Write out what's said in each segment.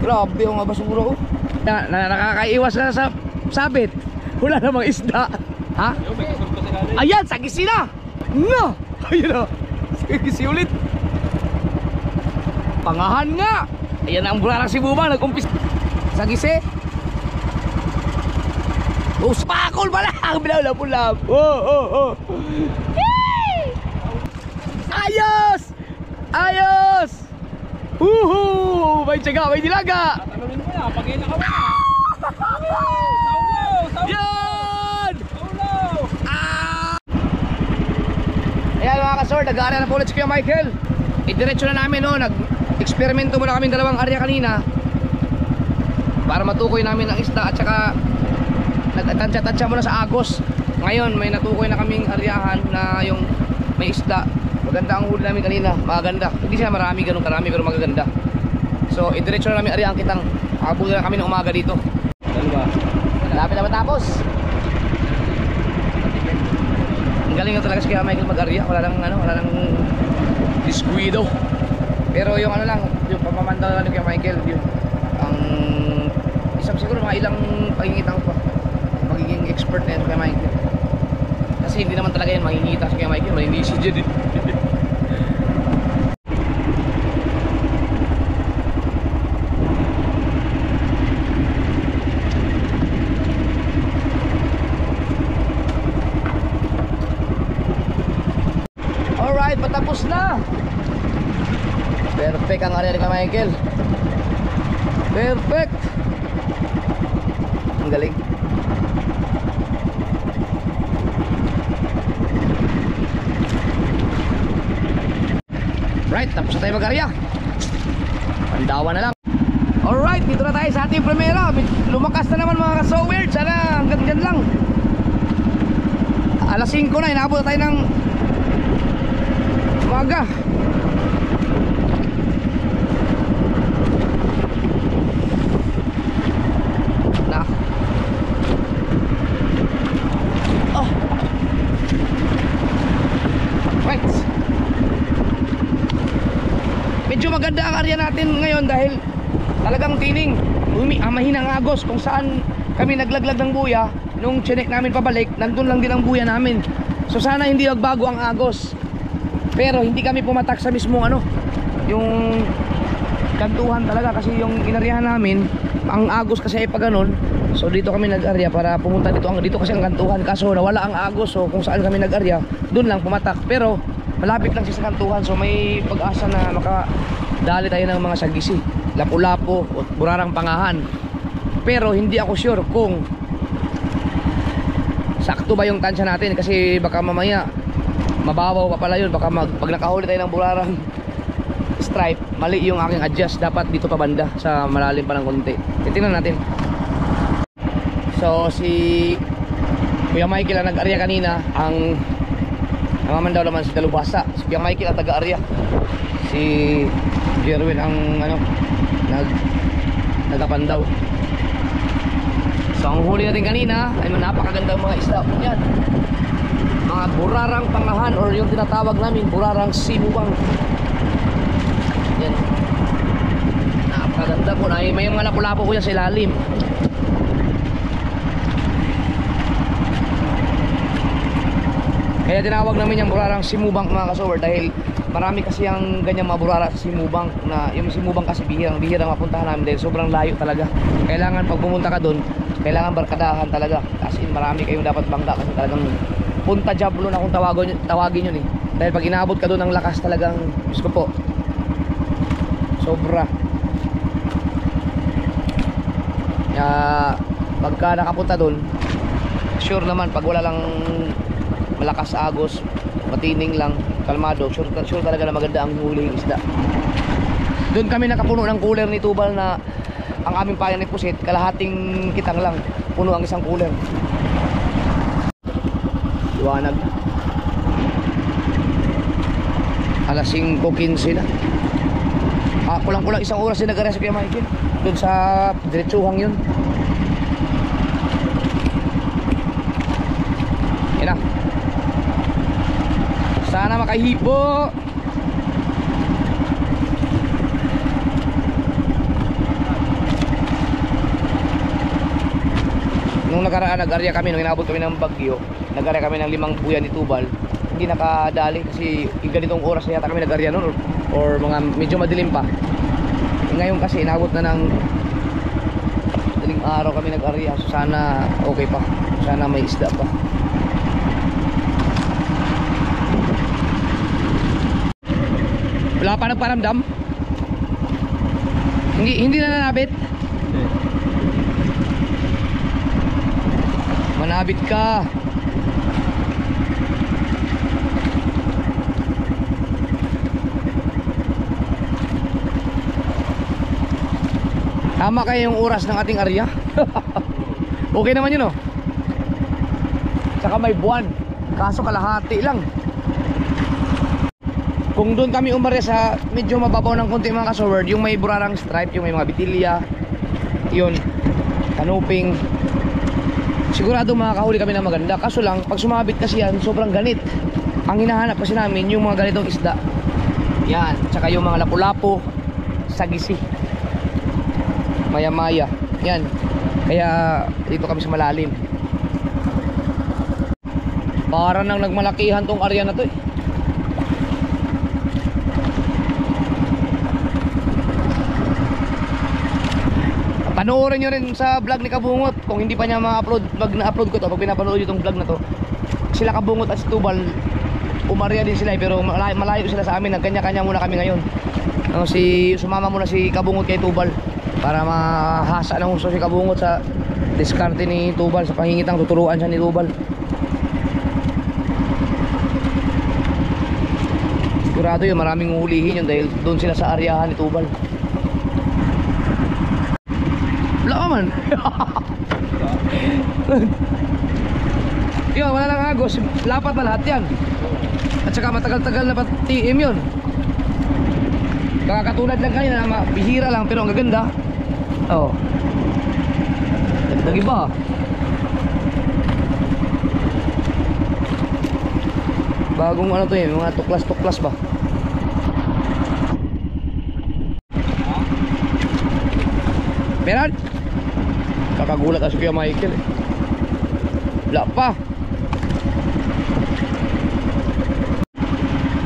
Grabe yung mga basura oh. Nakakaiwas na sa sabit. Wala namang isda. Ha? Ayan, sagisi na. No! Ayun na. Sagisi ulit. Pangahan nga. Ayan na ang bularang si Bubang. Nag-umpis. Sagisi. Oh, spakol pala. Bilao-lapon-lap. Oh. Ayos! Ayos! May tiyaga, may dilaga. Tatanungin mo na, pag nakawa na. Yan! Ayan mga kasor, nag-aaral na po ulit si Kuya Michael. Idiretso na namin no, nag-eksperimento muna kami dalawang area kanina para matukoy namin ang isda at saka nagtansya-tansya muna sa agos. Ngayon may natukoy na kaming aryahan na yung may isda. Maganda ang huli namin kanina, maganda. Hindi siya marami ganun karami pero magaganda. So idiretso na namin aryahan kitang abutin na kami ng umaga dito. Ano ba? Lapit na matapos. Ang galing na talaga si Kuya Michael mag-arya. Wala nang disguido. Pero yung ano lang, yung pamamandaw lang ni Kuya Michael, yun ang isang siguro mga ilang pagingitang pa magiging expert na yan si Kuya Michael. Kasi hindi naman talaga yan makikita si Kuya Michael, malinisin dyan eh. Alright, patapos na. Perfect ang area ni Kuya Michael. Perfect. Ang galing. Right, tapos na tayo mag-area. Pandawan na lang. Alright, dito na tayo sa ating primera. Lumakas na naman mga ka-so-weird. Sana hanggang dyan lang. Alas 5 na, inaabot na tayo ng umaga. Na. Oh. Right. Medyo maganda ang area natin ngayon dahil talagang tining mahinang agos. Kung saan kami naglaglag ng buya, nung chinek namin pabalik, nandun lang din ang buya namin. So sana hindi magbago ang agos. Pero hindi kami pumatak sa mismong yung kantuhan talaga, kasi yung inaryahan namin, ang agos kasi ay pa ganun. So dito kami nag-arya para pumunta dito. Dito kasi ang kantuhan, kaso nawala ang agos. So kung saan kami nag-arya, dun lang pumatak. Pero malapit lang siya sa kantuhan, so may pag-asa na makadali tayo ng mga sagisi, lapu-lapo o burarang pangahan. Pero hindi ako sure kung sakto ba yung tansya natin, kasi baka mamaya mababaw pa pala yun. Baka pag nakahuli tayo ng burarang stripe, mali yung aking adjust. Dapat dito pa banda sa malalim pa ng konti. Titingnan natin. So si Kuya Michael ang nag-arya kanina. Ang namamandaw naman si Dalubhasa. Si Kuya Michael ang taga-arya. Si Jerwin ang nagapandaw. So ang huli natin kanina ay napakagandang mga isda. Yan, mga burarang pangahan, or yung tinatawag namin burarang simubang. Yan, napakaganda po. May mga lapu-lapo po yan sa ilalim. Kaya tinawag namin yung burarang simubang mga kasower, dahil marami kasi ang ganyang mga burara sa simubang, na yung simubang kasi bihirang mapuntahan namin dahil sobrang layo talaga. Kailangan pag pumunta ka doon, kailangan barkadahan talaga. As in, marami kayong dapat bangga kasi talagang punta jablo na kung tawagin yun eh. Dahil pag inaabot ka doon ng lakas talagang, Diyos ko po, sobra. Pagka nakapunta doon, sure naman pag wala lang malakas agos, matining lang, kalmado, sure talaga na maganda ang huling isda. Doon kami nakapuno ng cooler ni Tubal na ang aming payan ni Pusit, kalahating kitang lang puno ang isang cooler. Liwanag. Alas 5:15 na. Kulang-kulang isang oras din nag-arrest si Kuya Michael doon sa diretsuhang yun. Yan na. Sana makahipo. nakaraan nag-arya kami nung inabot kami ng bagyo. Nag-arya kami ng 5 buya ni Tubal. Hindi nakadali kasi ganitong oras na yata kami nag-arya noon or mga medyo madilim pa. Ngayon kasi inabot na ng daling araw kami nag-arya. So sana okay pa. Sana may isda pa. Wala pa nagparamdam? Hindi na nanabit? Manabit ka. Tama kayo yung oras ng ating arya. Okay naman yun, oh. Tsaka may buwan. Kaso kalahati lang. Kung doon kami umarya sa medyo mababaw ng konti mga kasoward, yung may burarang stripe, yung may mga bitilya, yun, kanuping, sigurado makakahuli kami ng maganda. Kaso lang, pag sumabit kasi yan, sobrang ganit. Ang hinahanap kasi namin, yung mga ganitong isda. Yan, tsaka yung mga lapu-lapu, sagisi, maya-maya. Yan, kaya dito kami sa malalim. Para nang nagmalakihan tong area na to, eh. Panoorin nyo rin sa vlog ni Kabungot. Kung hindi pa niya ma-upload, pag na-upload ko to, pag pinapanood nyo itong vlog na to, sila Kabungot at si Tubal, umarya din sila, pero malayo sila sa amin. Nagkanya-kanya muna kami ngayon. Sumama muna si Kabungot kay Tubal para mahasa ng husto si Kabungot sa diskarte ni Tubal, sa pangingitang tuturuan siya ni Tubal. Sigurado yun, maraming uhulihin yun dahil doon sila sa aryahan ni Tubal. Wala ka man. Yun, wala lang agos. Lapat na lahat yan. At saka matagal-tagal na TM yun. Kakatulad lang kayo na bihira lang pero ang gaganda. Oo. Dagdag iba. Bagong ano to yun, mga tuklas-tuklas ba. Meron? Kakagulat si Kuya Michael, eh. Wala pa.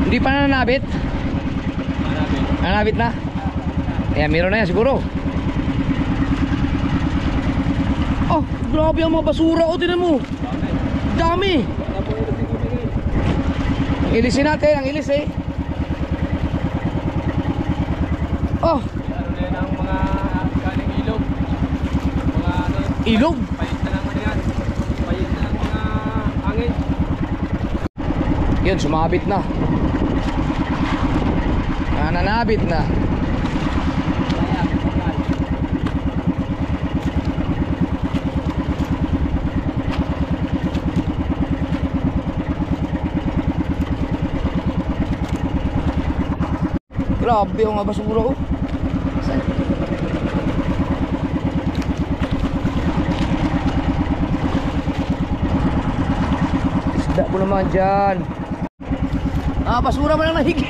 Hindi pa nananabit? Nananabit na? Kaya meron na yan siguro. Oh, grabe ang mga basura. O, tinan mo. Dami. Ang ilisin natin, ang ilis, eh. Oh, ilog. Pahit na naman yan. Pahit na ng mga hangin. Yun, sumabit na. Nananabit na. Grabe yung mga basura, oh. Isda po naman dyan. Basura mo lang nahig.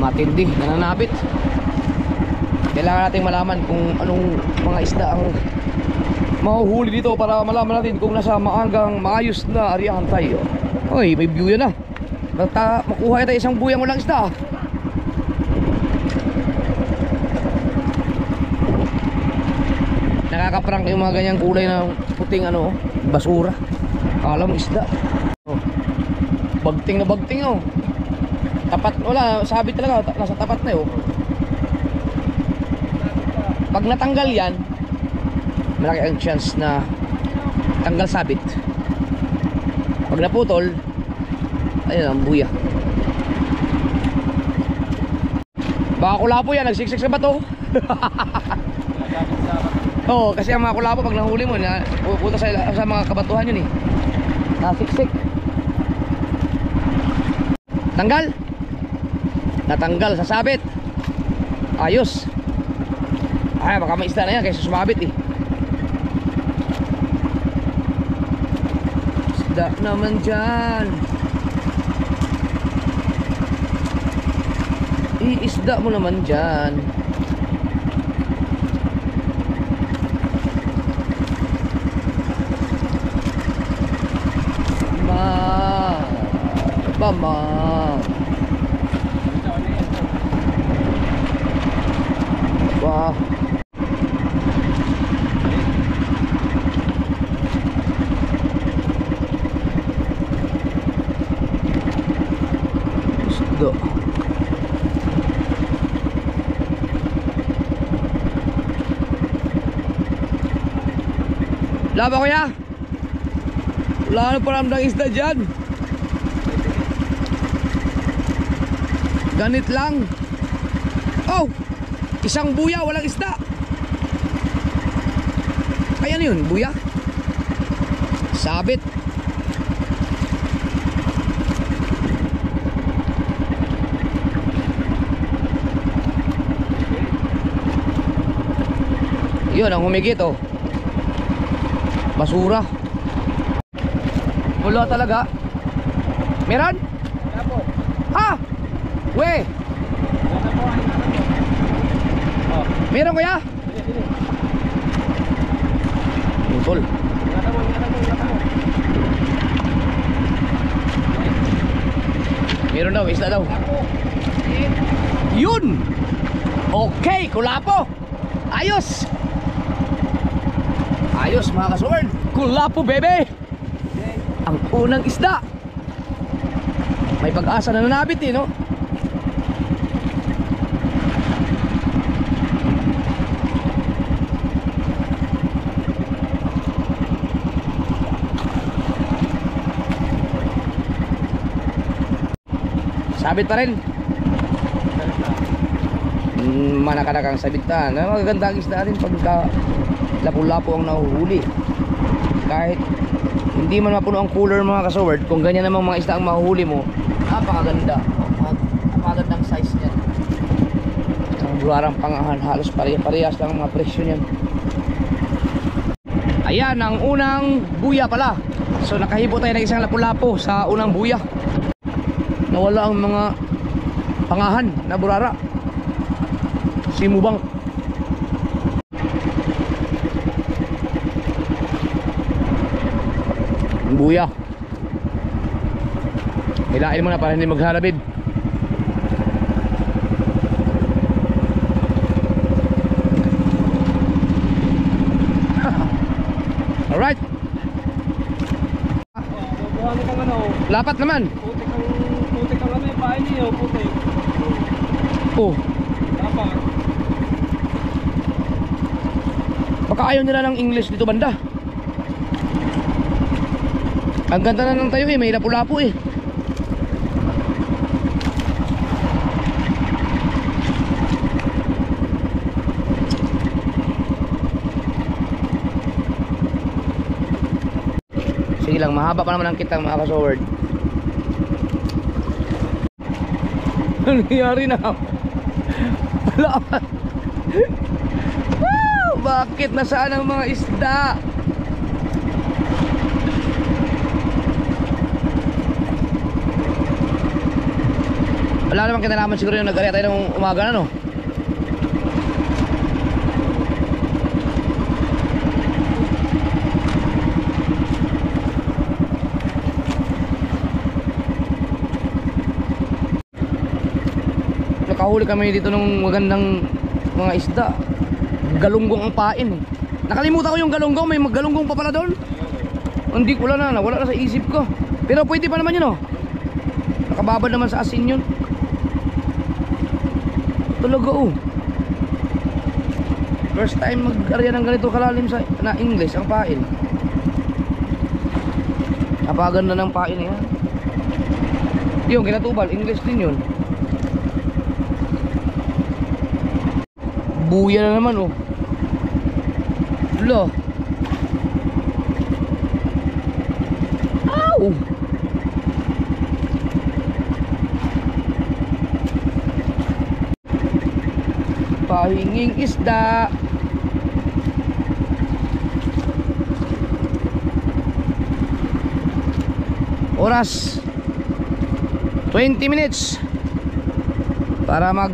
Matindi, nananabit. Kailangan natin malaman kung anong mga isda ang mahuhuli dito para malaman natin kung nasa maagang maayos na aryahan tayo. Oy, may view yan, ah. Makuha tayo isang buya mo lang isda, ah. Nakakaprank yung mga ganyang kulay na puting ano, basura. Akala mo isda. Oh. Bagting na bagting, oh. Tapat, wala, sabit talaga, nasa tapat na, oh. Pag natanggal yan, malaki ang chance na tanggal sabit. Pag naputol, ayun ang buya. Baka kulapo yan, nagsiksik sa bato. Oo, kasi ang mga kulapo pag nahuli mo na pupunta sa mga kabatuhan yun, eh. Nasiksik. Tanggal. Natanggal sa sabit. Ayos. Ay, baka may isda na yan kaysa sumabit, eh. Isda naman dyan. Iisda mo naman dyan. Mamang. Wah. Isda. Wala ba kuya? Wala na parang ng isda dyan. Ganit lang. Oh! Isang buya, walang isda. Ay ano yun, buya? Sabit. Yun ang humigit oh. Basura. Wala talaga. Meron? Wala po. Ha? We, Wala po. Oh, meron kuya? sige, sige. Tol. Wala mo. Meron daw, isda daw. Ako. Sige. Yun! Okay, kulapo. Ayos! Ayos mga kasword. Kulapo bebe! Ang unang isda. May pag-asa na nanabit eh no? Sabit pa rin. Manakanakang sabitan. Magaganda ang isda rin pagka lapu-lapo ang nahuhuli. Kahit hindi man mapuno ang cooler mga kasoward, kung ganyan namang mga isda ang mahuhuli mo, napakaganda. Napakagandang size niyan. Ang bularang pangahan, halos parehas lang ang mga presyo niyan. Ayan ang unang buya pala. So nakahibo tayo ng isang lapu-lapo sa unang buya. Nawala ang mga pangahan na burara. Simubang. Ang buya. Hilain mo na para hindi maghalabid. Alright. Bubuhangin kang ano. Lapat naman. Putik ang ano yung pahay niyo. Putik. Oh, Dapat. baka ayaw nila ng English dito banda. Ang ganda na ng tayo eh, may lapu-lapu eh. Sige lang, mahaba pa naman ang kitang mga kasoward. Ano nangyari na? Wala. Wow! Bakit nasaan ang mga isda? Wala namang kinalaman siguro yung nag-area tayo ng umaga na no? Nakahuli kami dito ng magandang mga isda. Galunggong ang pain eh. Nakalimutan ko yung galunggong, may galunggong pa pala doon. Hindi ko na, wala na sa isip ko. Pero pwede pa naman yun oh. Nakababad naman sa asin yun. Talaga oh. First time mag-area ng ganito kalalim sa na English ang pain. Napaganda ng pain eh. Yung kinatubal, English din yun. Buya na naman oh. Lo. Ow! Pahinging isda. Oras 20 minutes para mag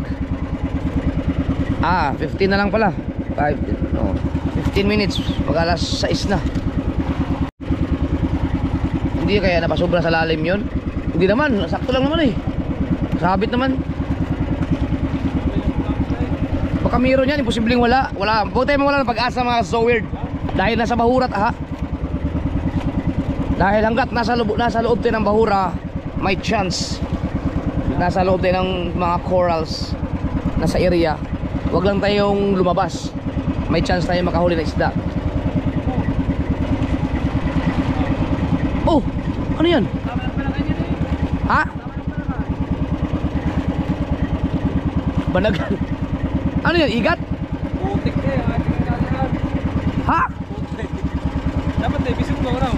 15 na lang pala. 15 minutes mag alas 6 na. Hindi kaya napasobra sa lalim yun. Hindi naman, sakto lang naman eh. Sabit naman. Baka meron yan, imposibleng wala. Wala, buti mo wala ng pag-asa mga Zowerd. Dahil nasa Bahurat ha. Dahil hanggat nasa loob tayo ng Bahura, may chance. Nasa loob tayo ng mga corals, nasa area, wag lang tayong lumabas. May chance tayo makahuli ng isda. Oh, ano yan? Ha? Banagan. Ano yan, igat? Putik eh, ating kakalaan. Ha? Putik. Dapat eh, bisip ko raw.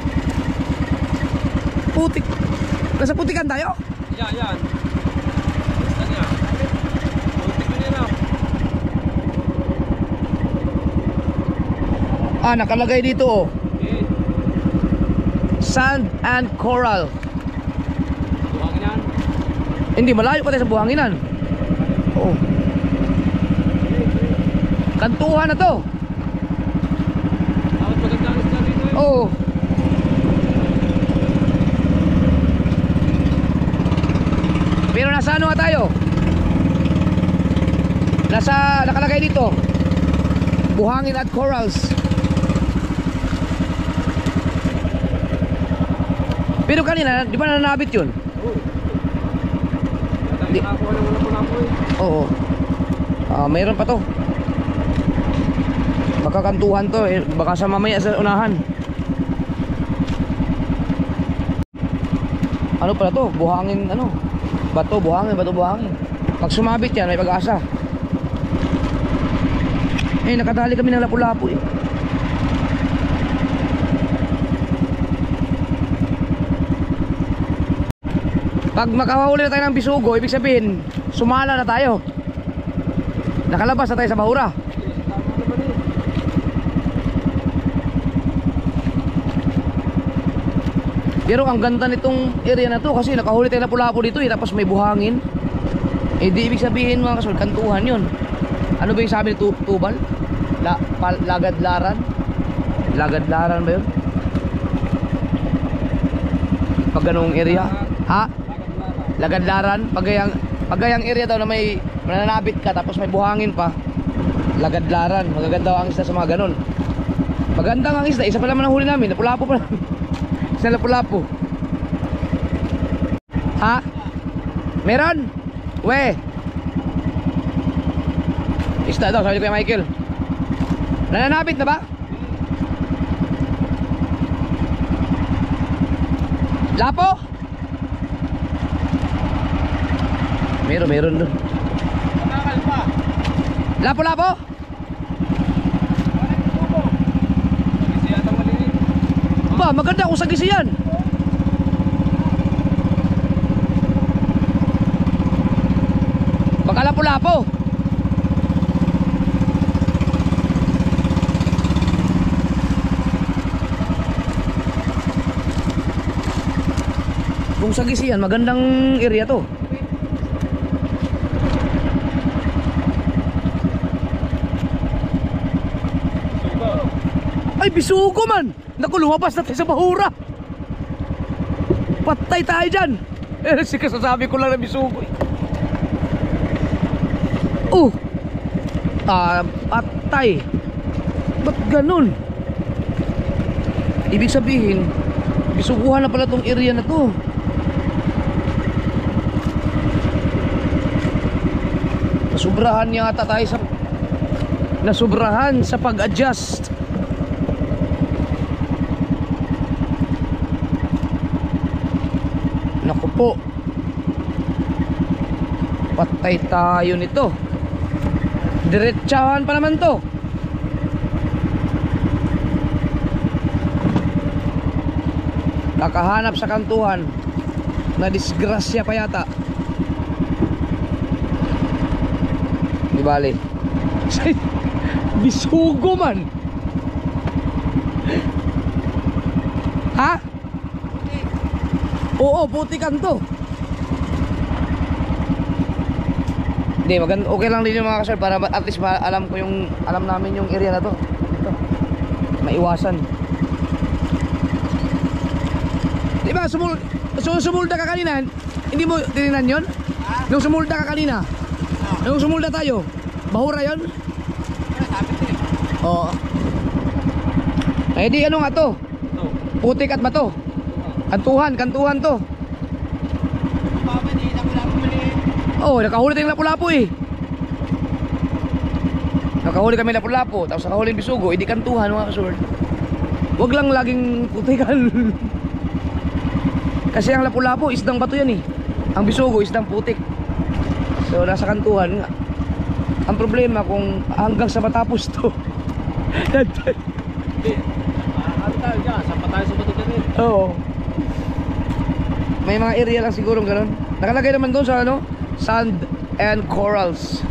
Putik. Nasa putikan tayo? Yan. Basta niya. Putik ko niya raw. Ah, nakalagay dito oh. Okay. Sand and coral. Buhangin yan. Hindi, malayo pa tayo sa buhanginan. Oo. Kantuhan na to. Dapat maganda ang isda dito eh. Oo. Pero nasa ano nga tayo? Nakalagay dito buhangin at corals. Pero kanina, di ba nananabit yun? Oo. Dahil nakakuha ng lapu-lapu eh. Oo. Mayroon pa to. Baka kantuhan to eh. Baka sa mamaya sa unahan. Ano pala to? Buhangin ano? Bato buhangin. Pag sumabit yan may pag-asa. Eh nakadali kami ng lapu-lapu eh. Pag makahuli na tayo ng bisugo, ibig sabihin sumala na tayo. Nakalabas na tayo sa Bahura. Pero ang ganda nitong area na to kasi nakahuli tayo na lapu-lapu dito eh, tapos may buhangin. Eh di ibig sabihin mga kasul, kantuhan yun. Ano ba yung sabi ni Tubal? Lagadlaran? Lagadlaran ba yun? Pag ganung area? Ha? Lagadlaran? Pagayang area daw na may mananabit ka tapos may buhangin pa. Lagadlaran. Magaganda ang isda sa mga ganun. Maganda ang isda. Isa pa naman ang huli namin. Lapu-lapu pa namin. Isa lapu-lapu. Ha? Meron? We. Isda daw, sabi ko kay Michael. Nananabit na ba? Lapo? Meron dun. Nakakal pa. Lapo? Parang tubo. Kasi yata maliit. Ba, maganda kung sagisi yan. Baka lapo. Kung sagisi yan, magandang area to. Ay, bisugo man. Naku, lumabas na tayo sa Bahura. Patay tayo dyan. Eh, kasasabi ko lang na bisugo eh. Patay. Ba't ganun? Ibig sabihin, bisuguhan na pala tong area na to. Nasubrahan sa pag-adjust. Naku po, patay tayo nito. Diretsahan pa naman to. Kakahanap sa kantuhan. Na disgrasya pa yata. Di bali. Bisugo man. Ha? Oo, putikan to. Hindi, maganda, okay lang din yung mga kasal para at least alam namin yung area na to. Ito. Maiwasan. Diba, So sumulda ka kanina, hindi mo tininan yun? Nung sumulda ka kanina, nung sumulda tayo, bahura yun? Oo. Eh di ano nga to? Putik at bato. Kantuhan to. Oo, nakahuli tayong lapu-lapu eh. Nakahuli kami lapu-lapu, tapos nakahuli yung bisugo, hindi kantuhan mga kasword. Huwag lang laging putikan. Kasi ang lapu-lapu, isdang bato yan eh. Ang bisugo, isdang putik. So nasa kantuhan nga. Ang problema kung hanggang sa matapos to. Ano tayo dyan? Sapa tayo sa bato dyan. Oo. May mga area lang siguro gano'n. Nakalagay naman doon sa ano, sand and corals.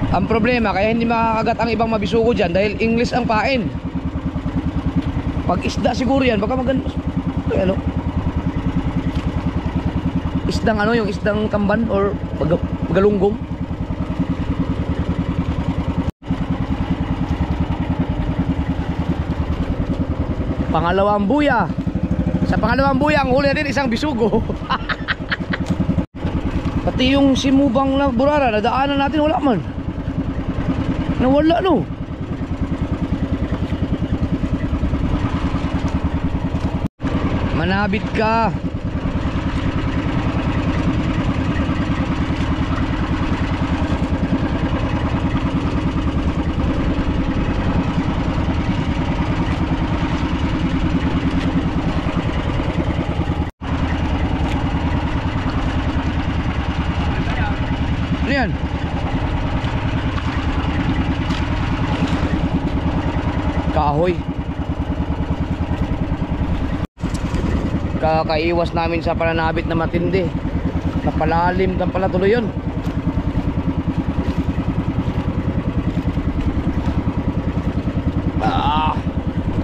Ang problema kaya hindi makakagat ang ibang mabisugo dyan dahil English ang pain. Pag isda siguro yan, baka maganda. Ano? Isdang ano, yung isdang kamban or galunggong. Pangalawang buya. Sa pangalawang buya, ang huli natin isang bisugo. Pati yung simubang na burara, nadaanan natin, wala man. Nawala no. Manabit ka. Ano yan? Kahoy. Kakaiwas namin sa pananabit na matindi. Napalalim na pala tuloy yun.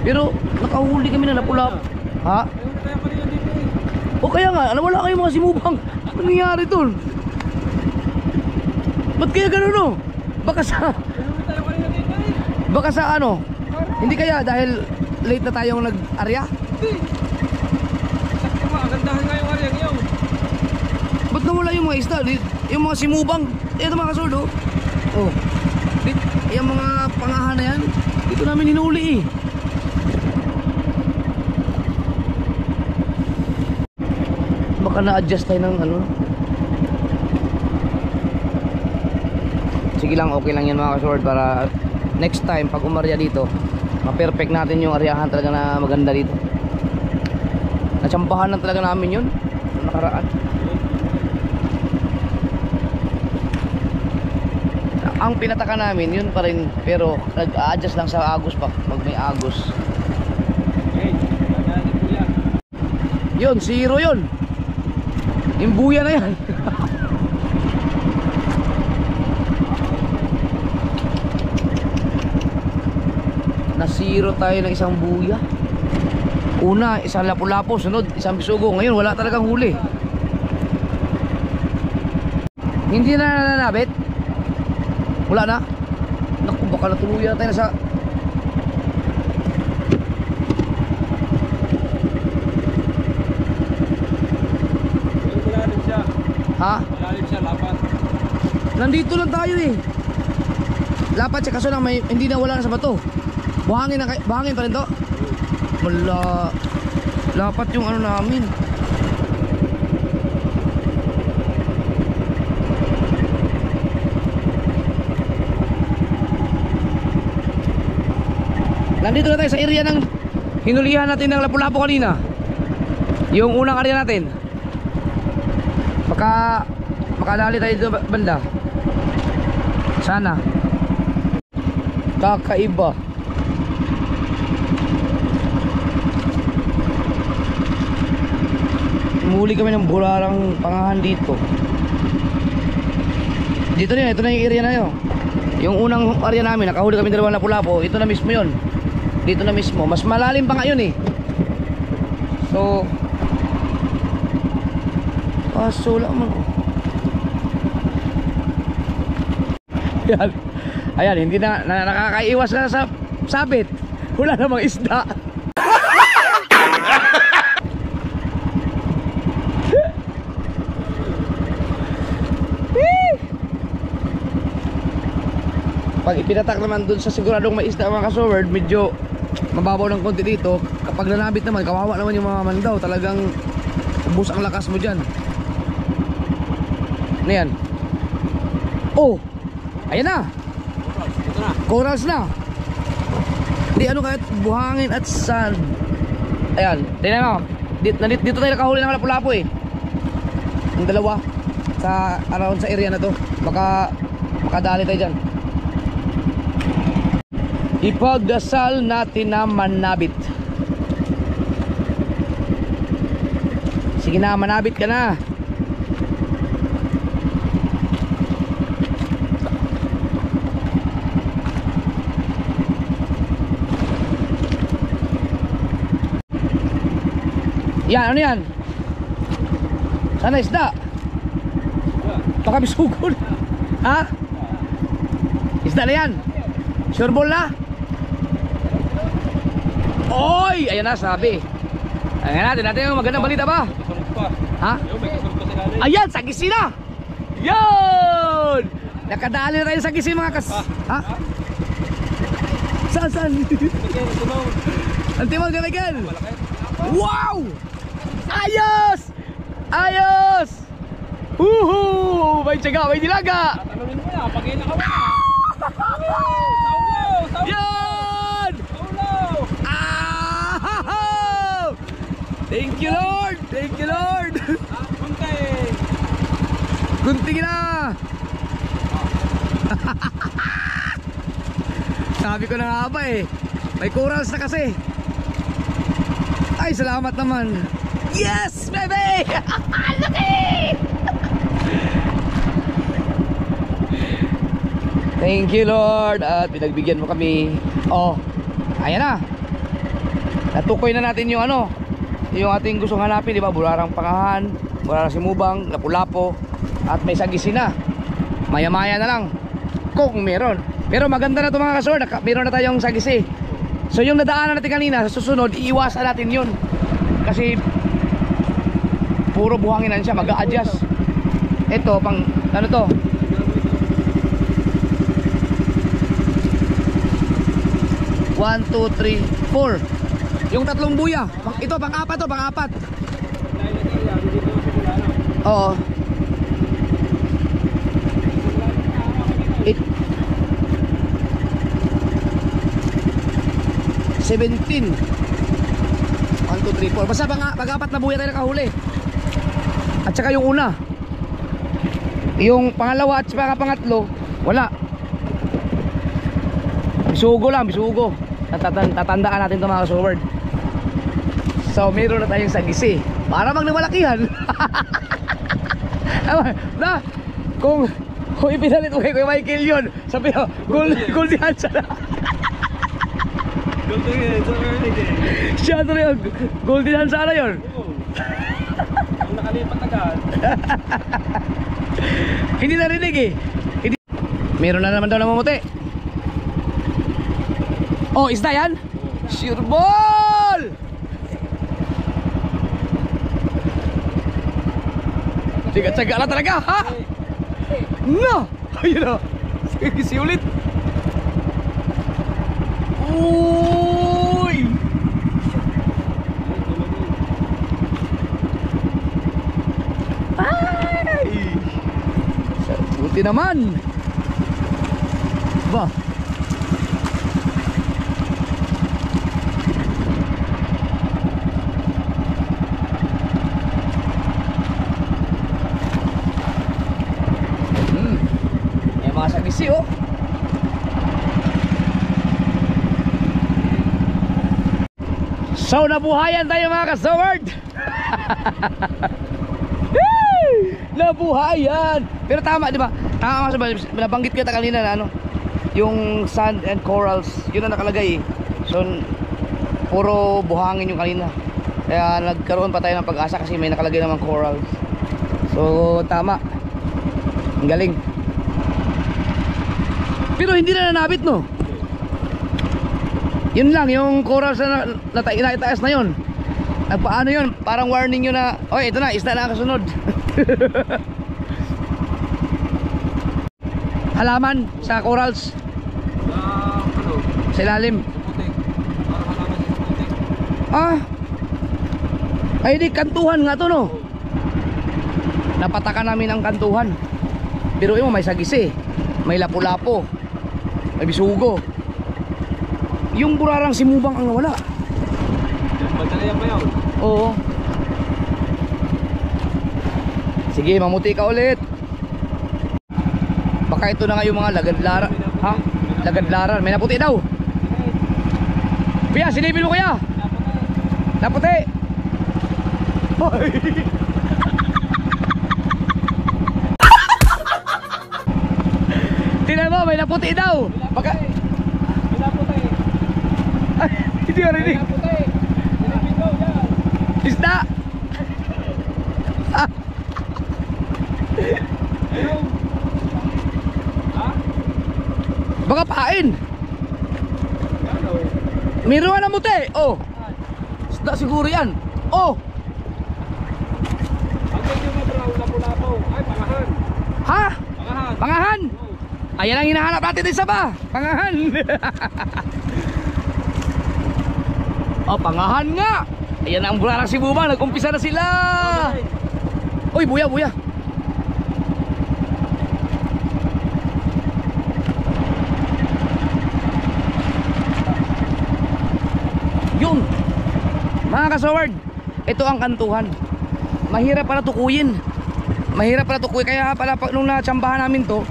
Pero nakahuli kami na lapulap. Ha? O kaya nga, wala kayong mga simubang. Ano nangyari dun? Ba't kaya gano'n no? Baka sa ano? Hindi kaya dahil late na tayong nag-arya? Agandahan nga yung area ngayon. Ba't nawala yung mga isda? Yung mga simubang. Ito mga kasoldo. Oh. Yung mga pangahan na yan, dito namin hinuli eh. Baka na-adjust tayo ng ano. Sige lang, okay lang yan mga kasword para next time pag umarya dito, ma-perfect natin yung aryahan talaga na maganda dito. Natsambahan lang talaga namin yun nakaraan. Ang pinataka namin yun pa rin, pero nag-a-adjust lang sa agos pa pag may agos. Yun, zero yun. Yung buya na yan. Nasiro tayo ng isang buya. Una, isang lapu-lapu. Sunod, isang bisugo. Ngayon, wala talagang huli. Hindi na nananabit. Wala na. Naku, baka natuluyan tayo na sa... Malalim siya. Ha? Malalim siya, lapat. Nandito lang tayo eh. Lapat siya kaso lang may, hindi na wala na sa bato. Buhangin pa rin to. Wala. Lapat yung ano namin. Nandito na tayo sa area ng hinulihan natin ng lapu-lapu kanina. Yung unang area natin. Makadali tayo dito banda. Sana. Kakaiba. Muli kami ng bularang pangahan dito. Dito na yun, ito na yung area na yun. Yung unang area namin, nakahuli kami dalawang lapu-lapu. Ito na mismo yun. Dito na mismo, mas malalim pa nga yun eh. So kaso lang man. Ayan, ayan, hindi na nakakaiwas na sa sabit. Wala namang isda. Pag ipinatak naman dun sa siguradong may isda mga kasoward, medyo mababaw ng konti dito. Kapag nanabit naman, kawawa naman yung mga mandaw. Talagang ubos ang lakas mo dyan. Ano yan? Oh! Ayan na! Ito na. Corals na! Di ano kahit buhangin at sand. Ayan, tingnan mo. Dito tayo nakahuli ng lapu-lapu eh. Yung dalawa sa around sa area na to. Baka makadali tayo dyan. Ipagdasal natin na manabit. Sige na, manabit ka na. Yan, ano yan? Sana isda? Baka bisugol. Ha? Isda na yan? Sure ball na? Oy! Ayan na, sabi. Ayan natin yung magandang balita ba? Kasunod pa. Ha? Yung may kasunod pa sa ilalim. Ayan, sagisi na! Yun! Nakadali na tayo sa sagisi mga kas... Ha? Saan? Miguel, tumaw. Ang timog na Miguel! Malaki. Wow! Ayos! Ayos! Woohoo! May tiyaga, may dilaga! Tatanungin mo na, pag inakaw na. Saulo! Yan! Saulo! Ah! Thank you Lord! Thank you Lord! Kuntay! Gunting na! Sabi ko na nga ba eh, may corals na kasi. Ay, salamat naman. Yes, baby! Laki! Thank you Lord. At pinagbigyan mo kami. Oh, ayan na. Natukoy na natin yung ano, yung ating gustong hanapin, di ba? Bularang Pangahan, Bularang Simubang, Lapu-Lapu, at may sagisi na. Maya-maya na lang kung meron. Pero maganda na ito mga kasor, meron na tayong sagisi. So yung nadaanan natin kanina, sa susunod iiwasan natin yun. Kasi puro buhanginan siya, mag-a-adjust. Ito pang ano to? One, two, three, four. Yung tatlong buya. Ito pang-apat to, pang-apat. Oo. It 17. 1, 2, 3, 4. Basta pang-apat na buya tayo nakahuli. At saka yung una. Yung pangalawa at saka pangatlo, wala. Bisugo lang, bisugo. Tatandaan natin ito mga kasoward. So meron na tayong sagisi para magnamalakihan. Na, kung ipinalit mo kay Michael yun, sabi ko, gold yan siya. Siya ito rin, gold yan sana yun. Ang nakalipat agad. Hindi narinig eh. Meron na naman daw namumuti. Oh, isda yan? Sure ball! Tiga-tiga na talaga, ha? No! Ayun na. Sige ulit. Uy! Ay! Buti naman. Ba? Mga sagisi oh. So nabuhayan tayo mga kasoward. Nabuhayan. Pero tama di ba? Tama sa nabanggit kita kanina na ano, yung sand and corals, yun ang nakalagay eh. So puro buhangin yung kanina. Kaya nagkaroon pa tayo ng pag-asa kasi may nakalagay namang corals. So tama. Ang galing. Pero hindi na nanabit no. Yun lang, yung corals na naitaas na yun. Nagpaano yun, parang warning yun na, oy, ito na, isda na ang kasunod. Halaman sa corals, Ano? sa ilalim. Putik. Parang halaman sa putik. Ah, ay di, kantuhan nga to, no? Napatakan namin ang kantuhan. Biruin mo, may sagisi, may lapu-lapo, may bisugo. Yung burarang simubang ang nawala. Madali yan ba yun? Oo. Sige, mamuti ka ulit. Baka ito na nga yung mga lagadlaran. Ha? Lagadlaran, may naputi daw. Kuya, silipin mo kuya. Naputi. Hoy. Tingnan mo, may naputi daw. Baka Pinaputi. ay, hindi ka rinig. Pinaputi. Pinapito yan. Isda. Ah, Ayun. Ha? baka pain. Ano? Meron na muti. Oh. Isda siguro yan. Oh. Ang medyo mabraw na pulapo. Ay, pangahan. Ha? Pangahan. Pangahan. Oo. Ayan ang hinahanap natin isa pa. Pangahan. Oh, pangahan nga. Ayan ang burarang si Buma. Nag-umpisa na sila. Uy, buya, buya. Yun. Mga kasaward, ito ang kantuhan. Mahirap pala tukuyin. Mahirap pala tukuyin. Kaya pala nung natsambahan namin to,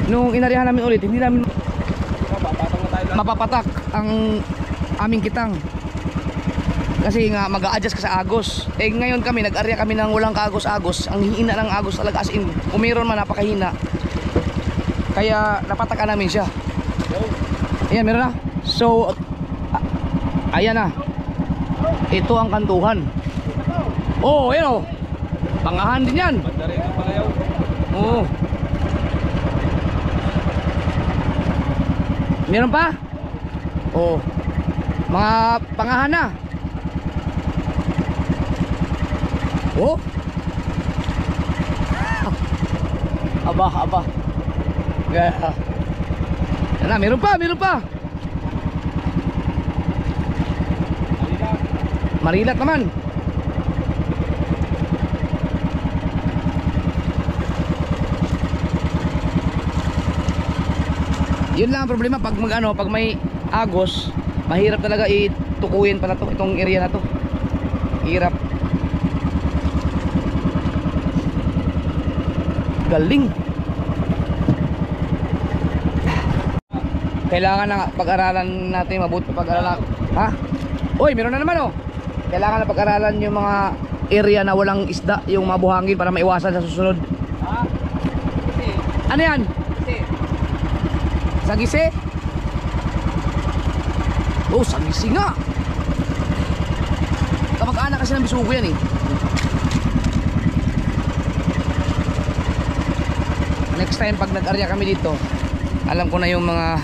nung inarihan namin ulit, hindi namin Papatang na tayo lang. mapapatak ang aming kitang. Kasi nga mag-a-adjust ka sa agos. Eh ngayon kami, nag-area kami ng walang kaagos-agos. Ang hina ng agos talaga, as in, kung mayroon man napakahina. Kaya napatakan namin siya. Ayan, meron na. So, ayan na. Ito ang kantuhan. Oh, ayan oh. Pangahan din yan. Banda rin ang palayaw. Oo. Meron pa? Oo. Mga pangahan na. Oh. Aba, aba. Yeah. Yan na, meron pa, meron pa. Marilat naman. Yun lang ang problema pag pag may agos, mahirap talaga itukuyin pala to, itong area na to. Hirap. Galing. Kailangan na pag-aralan natin mabuti pag-aralan. Ha? Uy, meron na naman oh. Kailangan na pag-aralan yung mga area na walang isda, yung mabuhangin para maiwasan sa susunod. Ha? Kasi. Ano yan? Kasi. Sagisi? Oh, sagisi nga. Kamag-anak kasi ng bisugo yan eh. Next time pag nag-area kami dito, alam ko na yung mga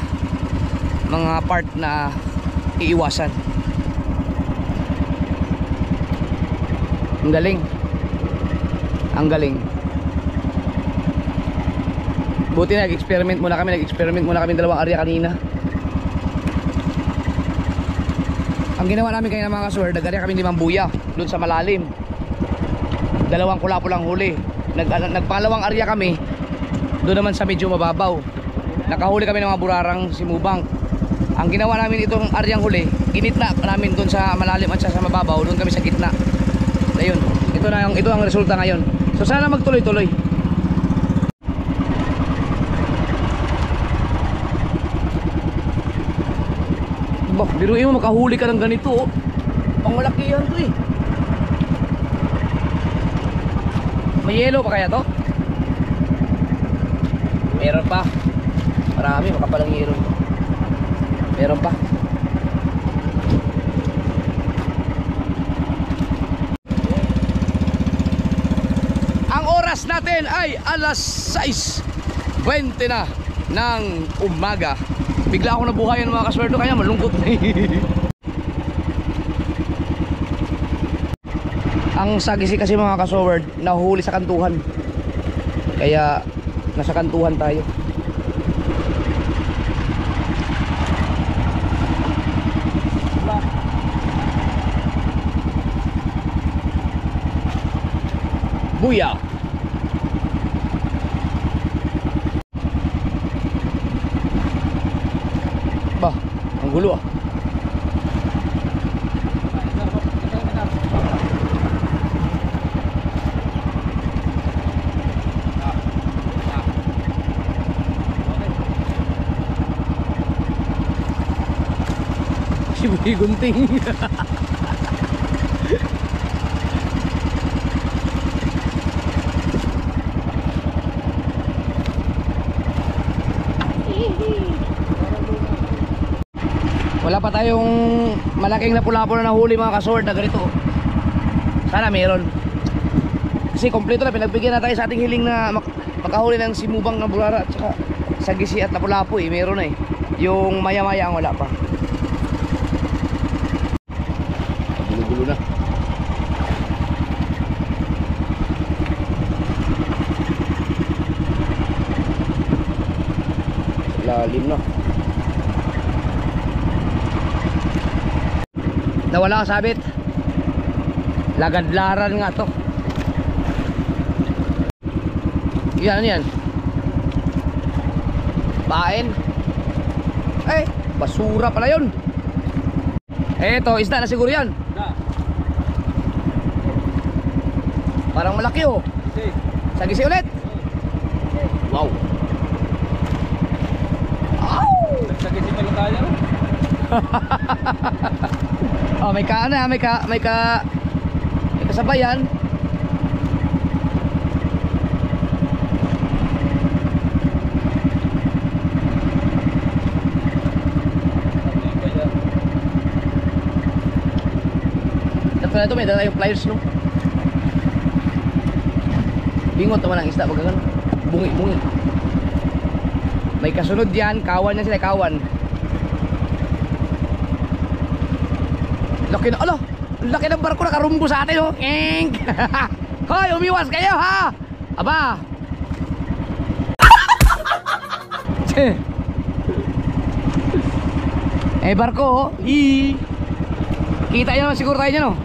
part na iiwasan. Ang galing. Ang galing. Buti na nag-experiment muna kami dalawang area kanina. Ang ginawa namin kanina mga kasword, nag-area kami 5 buya doon sa malalim. 2 kulapo lang huli. Nagpangalawang area kami doon naman sa medyo mababaw. Nakahuli kami ng mga burarang simubang. Ang ginawa namin itong aryang huli, ginitna namin doon sa malalim at sa mababaw, doon kami sa gitna. Ayun, ito ang resulta ngayon. So sana magtuloy-tuloy. Bah, biruin mo makahuli ka ng ganito oh. Pangmalakihan to eh. May yellow pa kaya to? Meron pa. Marami, makapalang yellow. Meron pa. Ang oras natin ay alas 6:20 na ng umaga. Bigla ako nabuhayan mga kaswerdo, kaya malungkot na Ang sagisi kasi mga kasword, nahuhuli sa kantuhan. Kaya nasa kantuhan tayo. Buya. Bah, ang gulo ah. Si Buhi Gunting. Wala pa tayong malaking lapu-lapu na nahuli mga kasword na ganito. Sana meron. Kasi kompleto na, pinagbigyan na tayo sa ating hiling na makahuli ng simubang na burara at saka sagisi at lapu-lapu eh, meron na eh. Yung maya-maya ang wala pa. Gulo-gulo na. Lalim na. Nawala ka sabit. Lagadlaran nga to. Yan, ano yan? Pain. Eh, basura pala yun. Eto, isda na siguro yan. Parang malaki oh. Sagisi ulit. Wow. Nagsagisi pala tayo. Oh, may kasabayan. Dapat na ito, may dala yung pliers no. Bingot naman ang isda pag gano'n. Bungi-bungi. May kasunod yan, kawan na sila, kawan. Laki na, ala, laki ng barko nakarumbo sa atin oh. Hoy, umiwas kayo ha. Aba. Eh barko oh. Kita nyo naman siguro tayo dyan oh.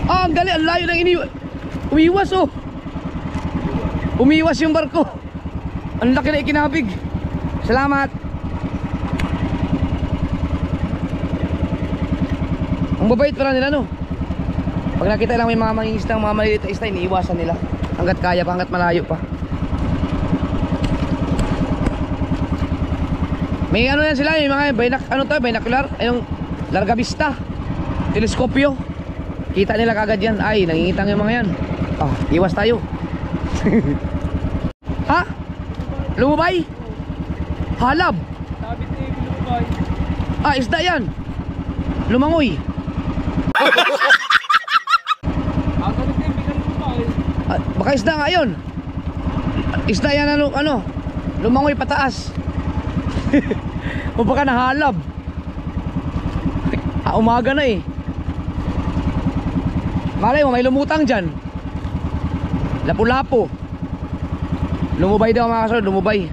Ang gali, ang layo ng umiwas oh. Umiwas yung barko. Ang laki na ikinabig. Salamat. Ang babait pala nila no. Pag nakita lang may mga mangingisda, mga maliliit na isda, iniiwasan nila hanggat kaya pa, hanggat malayo pa. May ano yan sila, may mga binocular, yung larga vista, teleskopyo. Kita nila kagad yan. Ay, nangingitang yung mga yan. Oh, iwas tayo. Ha? Lumubay? Halab? Sabi ni lumubay. Ah, isda yan. Lumangoy. Ang galit ni lumubay. Ah, baka isda nga yun. Isda yan ano, lumangoy pataas. O baka nahalab. Umaga na eh. Malay mo, may lumutang dyan. Lapu-lapu. Lumubay daw mga kasunod, lumubay.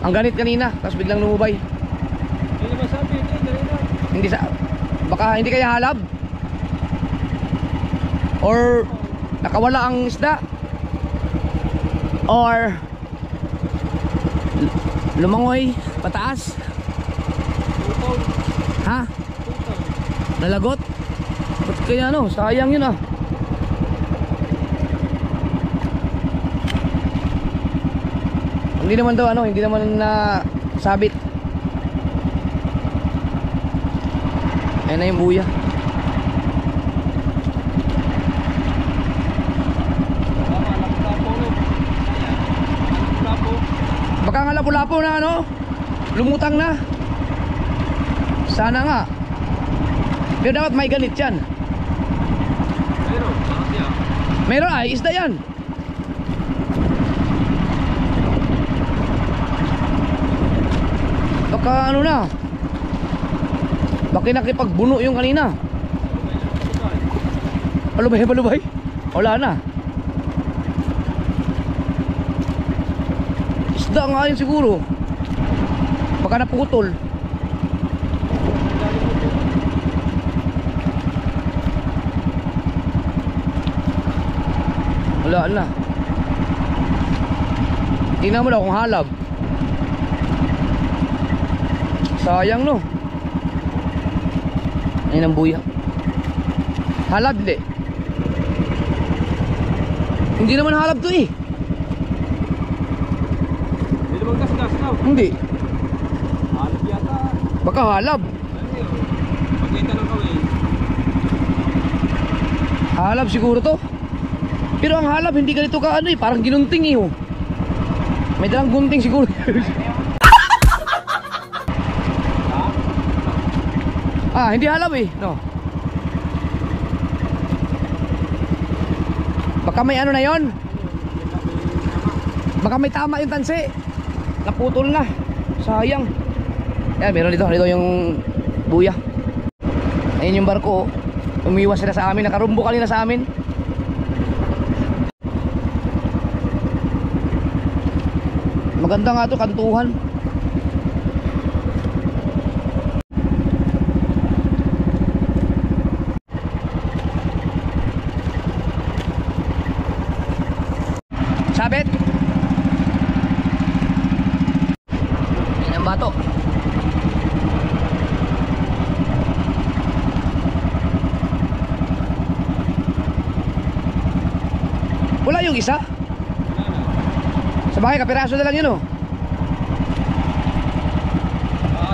Ang ganit kanina, tapos biglang lumubay. Hindi naman sabi, Hindi sa... Baka hindi kaya halab? Or nakawala ang isda? Or lumangoy pataas? Ha? Nalagot? Ba't kaya ano? Sayang yun ah. Hindi naman daw ano, hindi naman na sabit. Ayan na yung buya. Baka nga lapu-lapu na ano. lumutang na. Sana nga. Pero dapat may ganit yan. Meron, bakit yan? Meron ay, isda yan. Baka ano na. Baka nakipagbuno yung kanina. Palubay, palubay. Wala na. Isda nga yun siguro. Baka naputol. Wala na. Tingnan mo daw kung halab. Sayang no. Ayun ang buya. Halab di. Hindi naman halab to eh. Hindi naman gas-gas na. Hindi. Halap yata. Baka halab. Ano yun? Pagkita ng kawin. Halab siguro to. Pero ang halab hindi ganito ka ano eh. Parang ginunting eh oh. May dalang gunting siguro. Ah, hindi halab eh, no. Baka may ano na yon. Baka may tama yung tansi. Naputol na. Sayang. Eh, meron dito yung buya. Ayun yung barko. Umiwas sila sa amin, nakarumbo kanina sa amin. Maganda nga to, kantuhan. Sabit. Yan ang bato. Wala yung isa. Sa bagay, kapiraso na lang yun oh.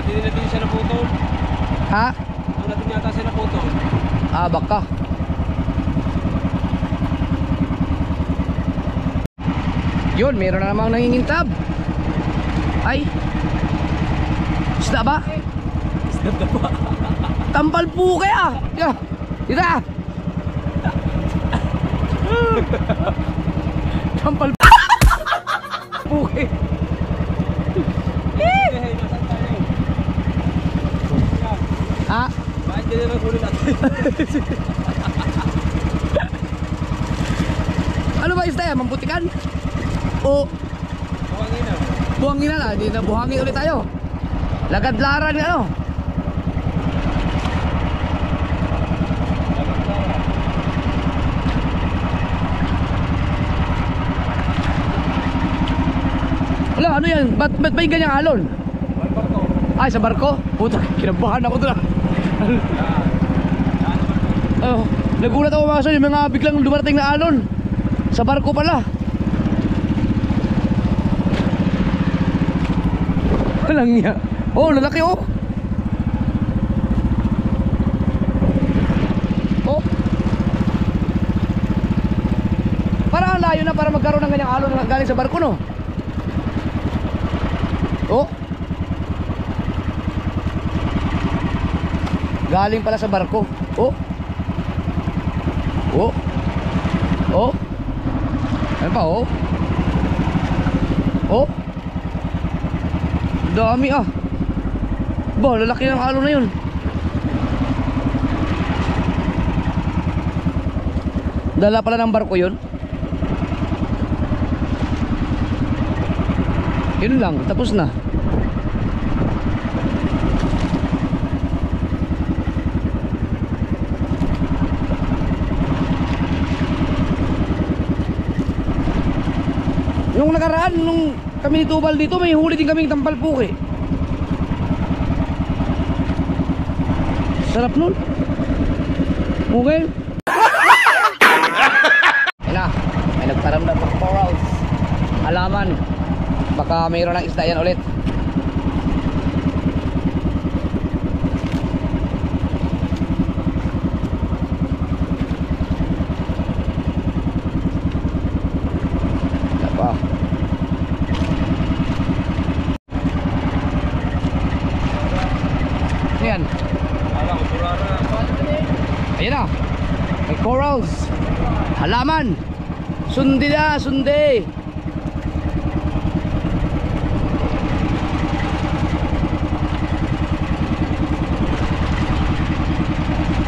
Hindi natin siya naputol. Ha? Hindi natin yata siya naputol. Ah, baka. Yun, meron na namang nangingintab. Ay. Isda ba? Isda ba? Tampal po kaya. Yeah. Dita. Tampal puke. Ha? Bakit ganyan ang huli natin? Ano ba isda yan? Mamputikan? O Buhangin na. buhangin na lang? Hindi na buhangin ulit tayo. Lagadlaran nga ano? Wala, ano yan? Ba't may ganyang alon? Barko. Ay, sa barko? Puta, kinabahan ako doon. Oh, nagulat ako mga son, yung mga biglang dumarating na alon. Sa barko pala. Walang niya. Oh, lalaki oh. Oh. Parang ang layo na para magkaroon ng ganyang alon na galing sa barko no. Oh. Galing pala sa barko. Oh. Oh. Oh. Ano pa oh? Oh. Dami ah. Ba, lalaki ng alon na yun. Dala pala ng barko yun. Yun lang, tapos na. Yung nakaraan, nung kami ni Tubal dito, may huli din kaming tampalpuke. Sarap nun. Okay. Ayun na, may nagparamdam ng corals. Alaman. Baka mayroon ng isda yan ulit. Laman. Sundi na, sundi.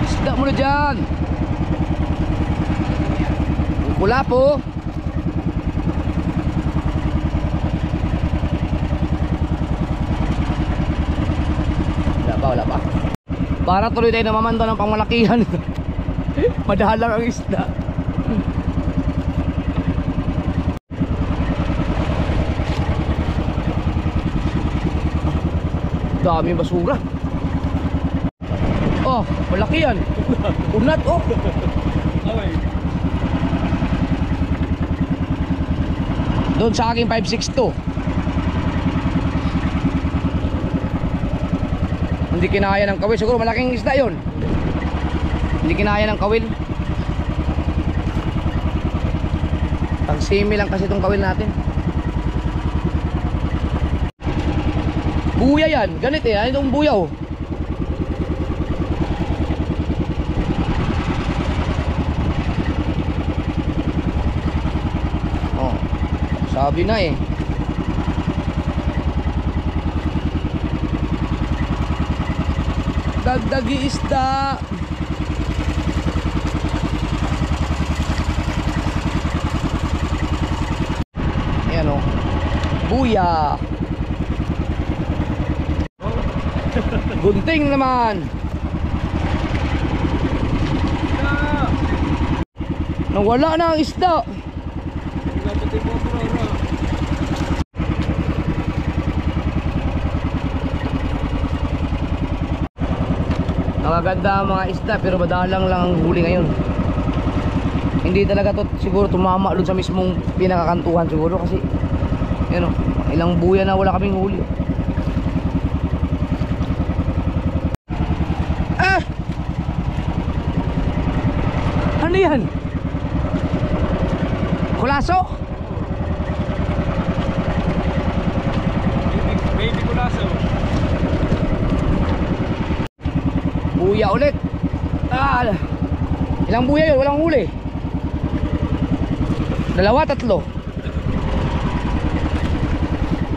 Isda mo na dyan. Pula po. Wala pa. Para tuloy tayo namamanda ng pangmalakihan. Madalang ang isda. Dami basura. Oh, malaki yan. Unat oh. Okay. Doon sa aking 562. Hindi kinaya ng kawil. Siguro malaking isda yun. Hindi kinaya ng kawil. Pagsimi lang kasi itong kawil natin. Buya yan. Ganit eh. Ano itong buya oh. Oh, sabi na eh. Dagdagi isda. Ayan o. Buya. Gunting naman. Nawala na ang isda. Nakaganda ang mga isda pero madalang lang ang huli ngayon. Hindi talaga to siguro tumama doon sa mismong pinakakantuhan siguro kasi yan o, ilang buya na wala kaming huli. Ah! Ano yan? Kulaso? Baby kulaso. Buya ulit. Ah, ilang buya yun? Walang huli. Dalawa, tatlo.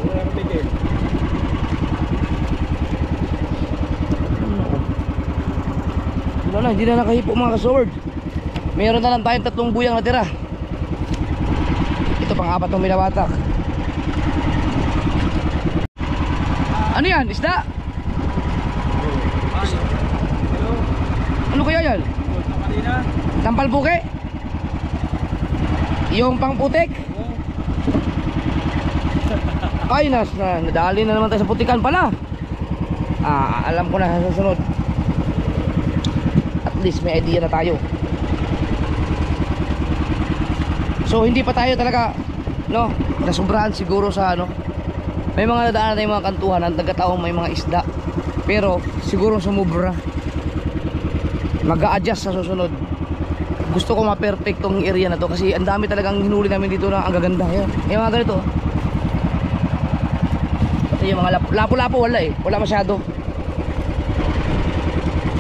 Wala kang bigay. Wala na, hindi na nakahipo mga kasword. Meron na lang tayong 3 buyang natira. Ito pang 4 ng binabatak. Ano yan? Isda? Ano kaya yan? Tampal buke? Yung pang putik? Ay, nadali na naman tayo sa putikan pala. Alam ko na sa susunod. At least may idea na tayo. So hindi pa tayo talaga nasubrahan siguro sa may mga nadaanan tayong mga kantuhan ang taga-taong may mga isda. Pero siguro sumubra. Mag-a-adjust sa susunod. Gusto ko ma-perfect tong area na to kasi ang dami talagang hinuli namin dito na ang gaganda. Yung mga ganito. Pati yung mga lapo-lapo wala eh. Wala masyado.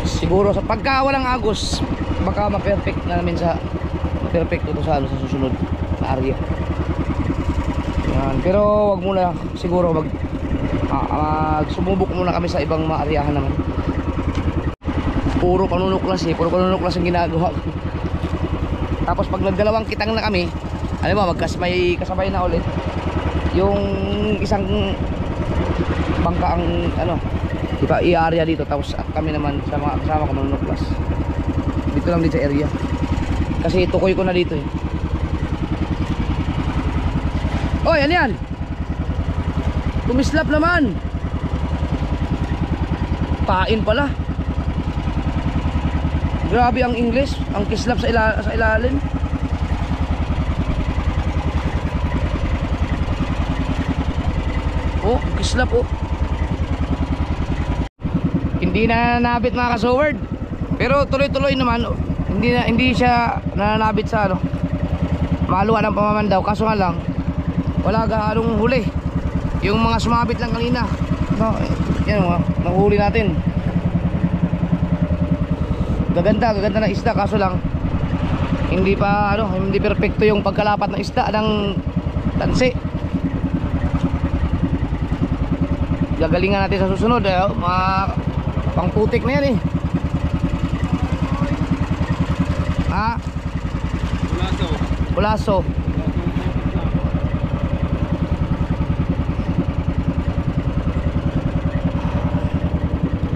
Siguro sa pagka walang agos baka ma-perfect na namin sa perfect to sa susunod na area. Yan. Pero wag muna siguro sumubok muna kami sa ibang mga areahan naman. Puro panunuklas eh. Puro panunuklas ang ginagawa ko. Tapos pag nagdalawang kitang na kami, alam mo, may kasabay na ulit yung isang bangka ang i-area dito. Tapos kami naman sa mga kasama ko manunuklas dito lang dito sa area kasi tukoy ko na dito eh. Oy, ano yan? Tumislap naman. Pain pala. Grabe ang English, ang kislap sa ilalim. Oh, kislap oh. Hindi na nanabit mga kasoward. Pero tuloy-tuloy naman. Hindi siya nananabit sa maluwan ng pamamandaw. Kaso nga lang, wala gaanong huli. Yung mga sumabit lang kanina. Yan o, nahuli natin. Gaganda na isda kaso lang Hindi pa ano, hindi perpekto yung pagkalapat ng isda ng tansi. Gagalingan natin sa susunod mga pangputik na yan eh. Ha? Bulaso. Bulaso.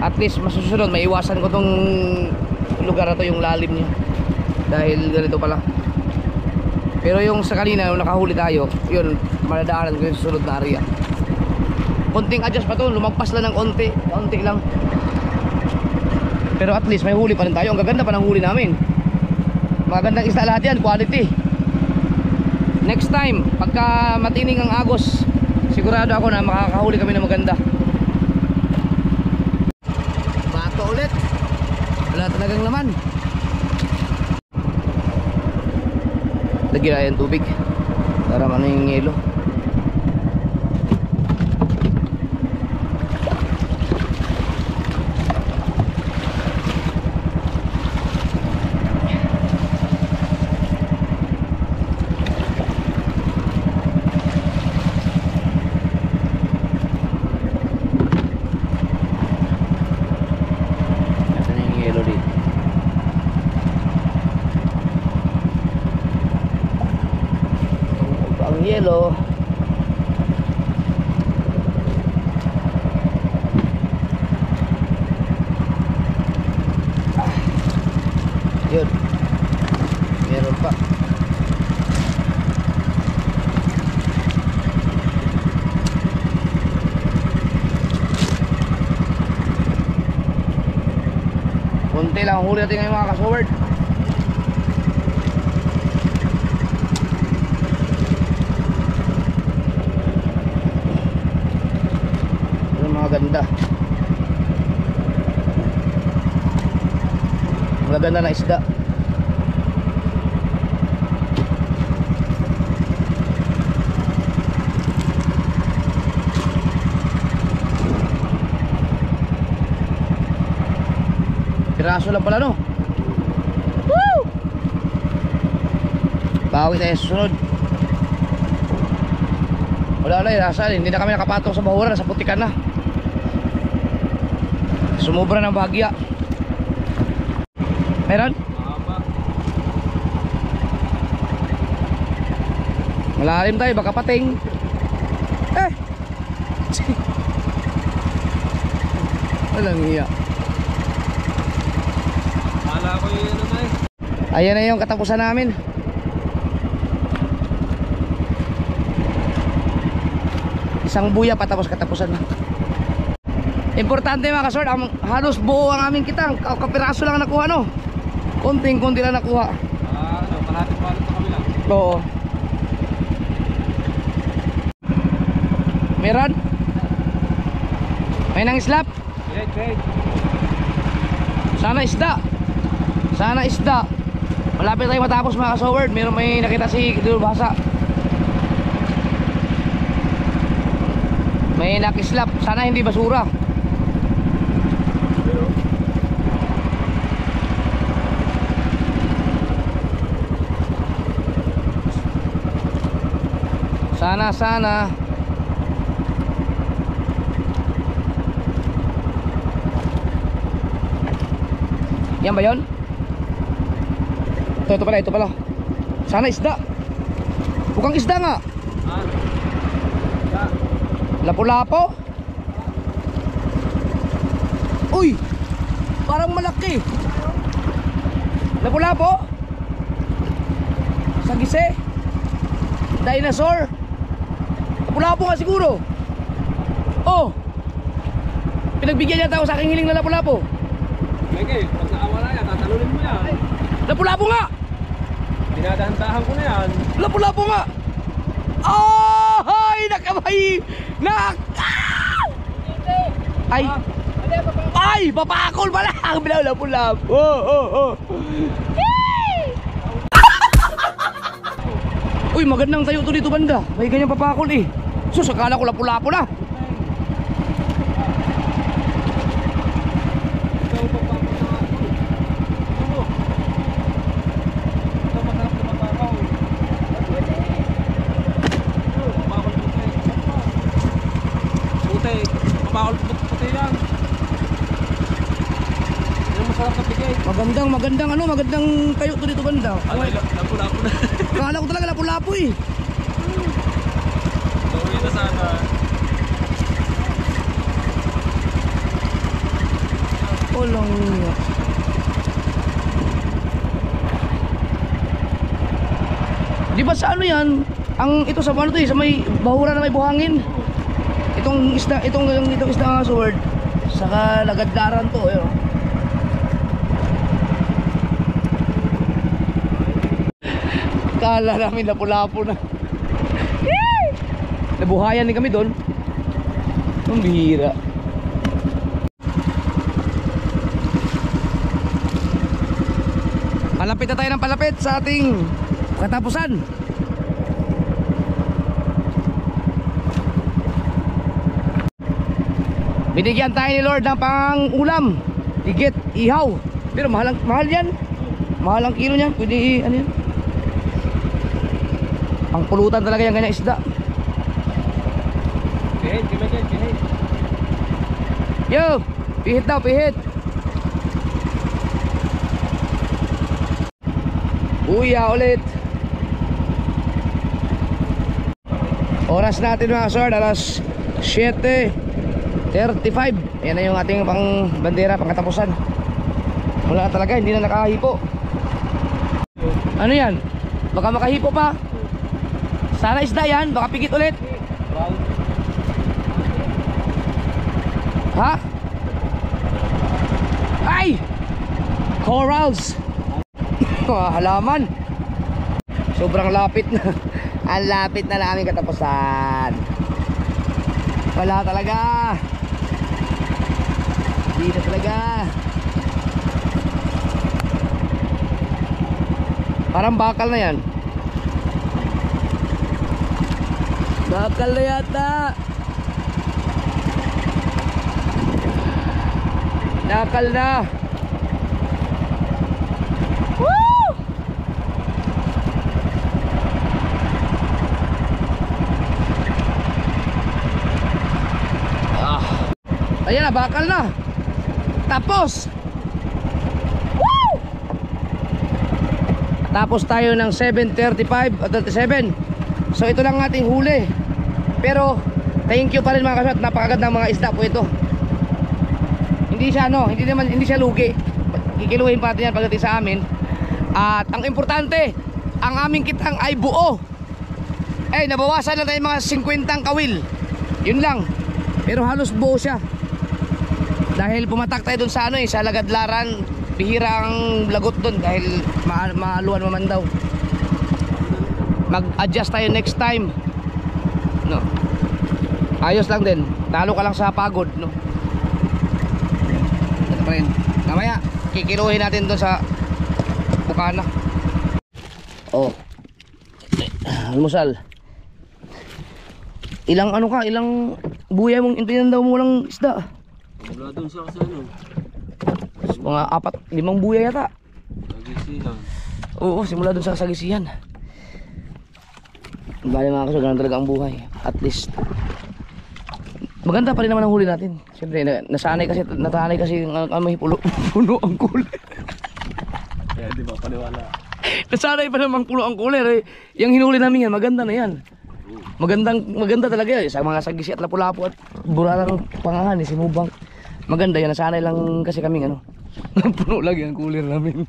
At least masusunod, maiwasan ko tong lugar na to, yung lalim niya. Dahil ganito pala. Pero yung sa kanina, yung nakahuli tayo, yun, madadaanan ko yung susunod na area. Konting adjust pa to, lumagpas lang ng konti, konti lang. Pero at least may huli pa rin tayo. Ang gaganda pa ng huli namin. Magandang isda lahat yan, quality. Next time, pagka matining ang agos, sigurado ako na makakahuli kami ng maganda. Bato ulit. Wala talagang laman. Lagyan na yung tubig para ano yung yelo. Yellow. Yun. Meron pa. Kunti lang huli natin ngayon mga kasoward. Ganda. Maganda na isda. Piraso lang pala no. Woo! Bawi tayo susunod. Wala nasa, hindi na kami nakapatong sa bahuran, sa putikan na. Sumubra ng bahagya. Meron? Malalim tayo, baka pating. Walang iya. Kala ko yun ano eh. Ayan na yung katapusan namin. Isang buya patapos katapusan na. Importante mga kasort, halos buo ang aming kitang. Kapiraso lang nakuha no. Konting-konti lang nakuha. Ano, kalahating balot na kami lang. Oo. Meron? May nang islap? Wait. Sana isda. Sana isda. Malapit tayo matapos mga kasoward. May nakita si Dulbasa. May nakislap. Sana hindi basura. Sana. Yan ba yun? Ito pala. Sana isda. Bukang isda nga. Lapu-lapo. Uy, parang malaki. Lapu-lapo. Sagise. Dinosaur. Lapu-lapo nga siguro. Oh, pinagbigyan niya tao sa aking hiling na lapu-lapo. Sige, pag nakawala yan, tatalunin mo yan. Lapu-lapo nga. Dinadahan-dahan ko na yan. Lapu-lapo nga. Oh, ay, nakamay. Ay, papakol pala. Ang bilaw lapu-lapo. Oh. Uy, magandang tayo to dito banda. May ganyang papakol eh. Sus, akala ko lapu-lapo na. masarap na bigay. Magandang tayo to dito banda. Ano, lapu-lapu na. Kala ko talaga lapu-lapu eh. Gawin na sana. Olong niya. Di ba sa ano yan? Ito sa ano to eh, sa may bahura na may buhangin. Itong isda nga sword. Saka lagaddaran to eh. Kala namin lapu-lapu na. Nabuhayan din kami doon. Ang bihira. Palapit na tayo ng palapit sa ating katapusan. Binigyan tayo ni Lord ng pang-ulam, higit, ihaw. Pero mahal yan. Mahal ang kilo niyan. Pwede ano yan. Pangpulutan talaga yung ganyang isda. Pihit. Yo, pihit daw, pihit. Buya ulit. Oras natin mga sir, alas 7:35. Yan na yung ating pang bandera, pang katapusan. Wala talaga, hindi na nakahipo. Ano yan? Baka makahipo pa. Sana isda yan, baka pigit ulit. Ha? Ay! Corals! Halaman. Sobrang lapit na. Ang lapit na namin katapusan. Wala talaga. Hindi na talaga. Parang bakal na yan. Bakal na yata. Nakal na. Woo! Ayan na, bakal na. Tapos. Woo! Tapos tayo ng 7:35 at 37. So ito lang ating huli. Pero thank you pa rin mga kasat. Napakagandang mga isda po ito. Hindi siya hindi siya lugi. Kikiluhin pa natin yan pagdating sa amin. At ang importante, ang aming kitang ay buo. Nabawasan na tayo mga 50 kawil. Yun lang. Pero halos buo siya. Dahil pumatak tayo dun sa sa Lagadlaran, bihirang lagot dun dahil maaluan naman daw. Mag-adjust tayo next time. No. Ayos lang din. Talo ka lang sa pagod, no. Ito pa rin. Mamaya, kikiluhin natin dun sa Bukana. Oh. Almusal. Ilang buya mong pinandaw mo lang isda? Wala doon siya kasi Mga 4-5 buya yata. Sagisihan. Oo, simula dun sa sagisihan. Bali mga kaso, ganun talaga ang buhay. At least maganda pa rin naman ang huli natin. Siyempre, natanay kasi may puno ang kulay. Kaya di ba paniwala. Nasanay pa naman puno ang kulay. Yung hinuli namin yan, maganda na yan. Maganda talaga yan. Sa mga sagisi at lapu-lapu at buralang pangahan, sinubang. Maganda yan, nasanay lang kasi kaming puno lang yan kulay namin.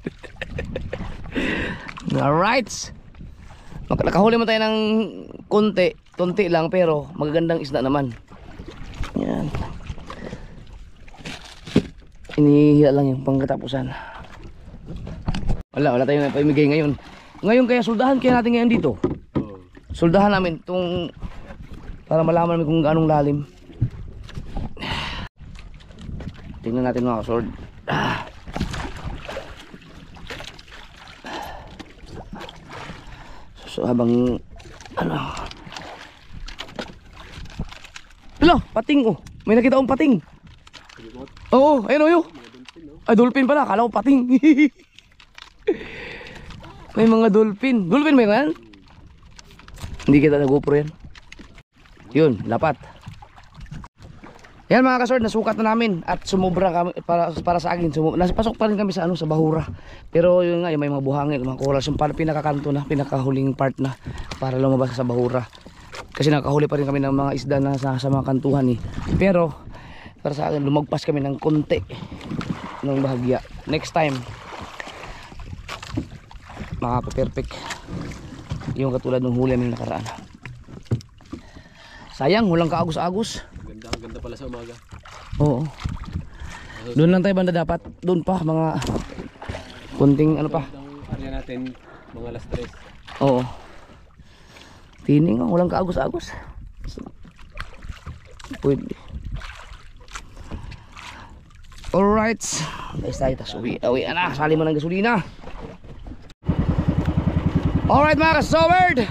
Alright. Nakahuli mo tayo ng konti lang pero magagandang isda naman. Yan. Inihila lang yung pangkatapusan. Wala tayong naipamigay ngayon. Ngayon kaya suldahan kaya natin ngayon dito. Suldahan namin itong para malaman namin kung gaano lalim. Tingnan natin mga sword. So habang pating may nakita akong pating. Oo, ayun o. Ay, dolphin pala, akala ko pating. May mga dolphin. Dolphin ba yan? Hindi kita na GoPro yan. Yun, lapat. Yan mga kasord, nasukat na namin at sumubra kami para sa akin. Pasok pa rin kami sa sa bahura. Pero yun nga, yung may mga buhangin, mga corals, yung pinakakanto na, pinakahuling part na para lumabas sa bahura. Kasi nakahuli pa rin kami ng mga isda na sa mga kantuhan eh. Pero para sa akin, lumagpas kami ng konti ng bahagya. Next time, makapa-perfect yung katulad ng huli namin nakaraan. Sayang, walang kaagos-agos. Ang ganda pala sa umaga. Oo. Doon lang tayo banda dapat. Doon pa mga kunting ano pa. Ang area natin mga alas 3. Oo. Tining, walang kaagos-agos. Pwede. Alright. Guys tayo, tas uwi na. Sali mo ng gasolina. Alright mga kasoward,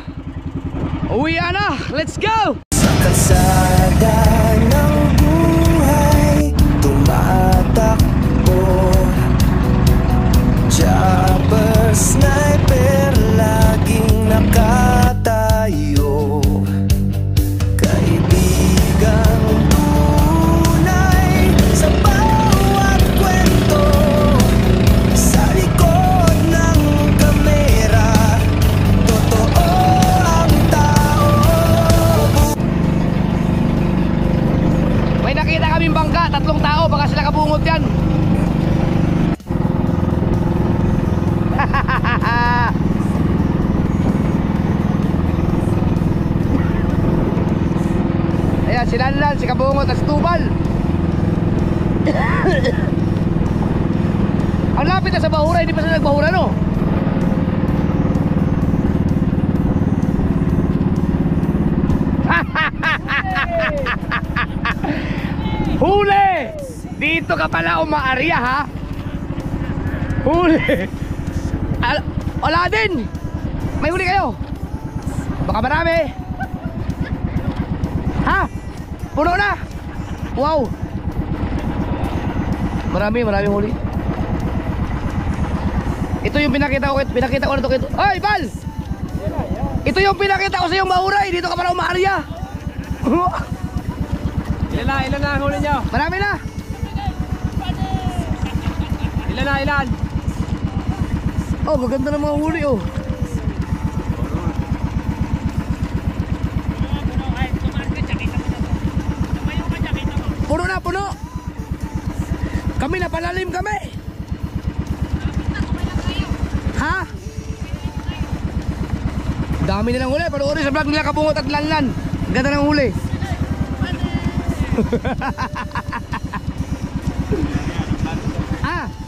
uwi na. Let's go! Kalsada ng buhay tumatakbo, chopper, sniper, laging nakatayo, kaibigang tunay sa bawat kwento, sa likod ng kamera, totoo ang tao. May nakita kaming bangka, 3 tao, baka sila kabungot yan. Ayan, si Lanlan, si Kabungot at si Tubal. Ang lapit na sa bahura, hindi pa sila nagbahura no? Huli! Dito ka pala umaarya ha? Huli! Wala din! May huli kayo? Baka marami! Ha? Puno na! Wow! Marami huli. Ito yung pinakita ko na to kito. Ay, Val! Ito yung pinakita ko sa iyong mahuray. Dito ka pala umaarya. Ilan na ang huli nyo? Marami na. Ilan? Oh, maganda na mga huli oh. Puno na, puno. Kami na palalim kami. Ha? Dami nilang huli. Panoorin sa vlog nila Kabungot at Lanlan. Ganda ng huli.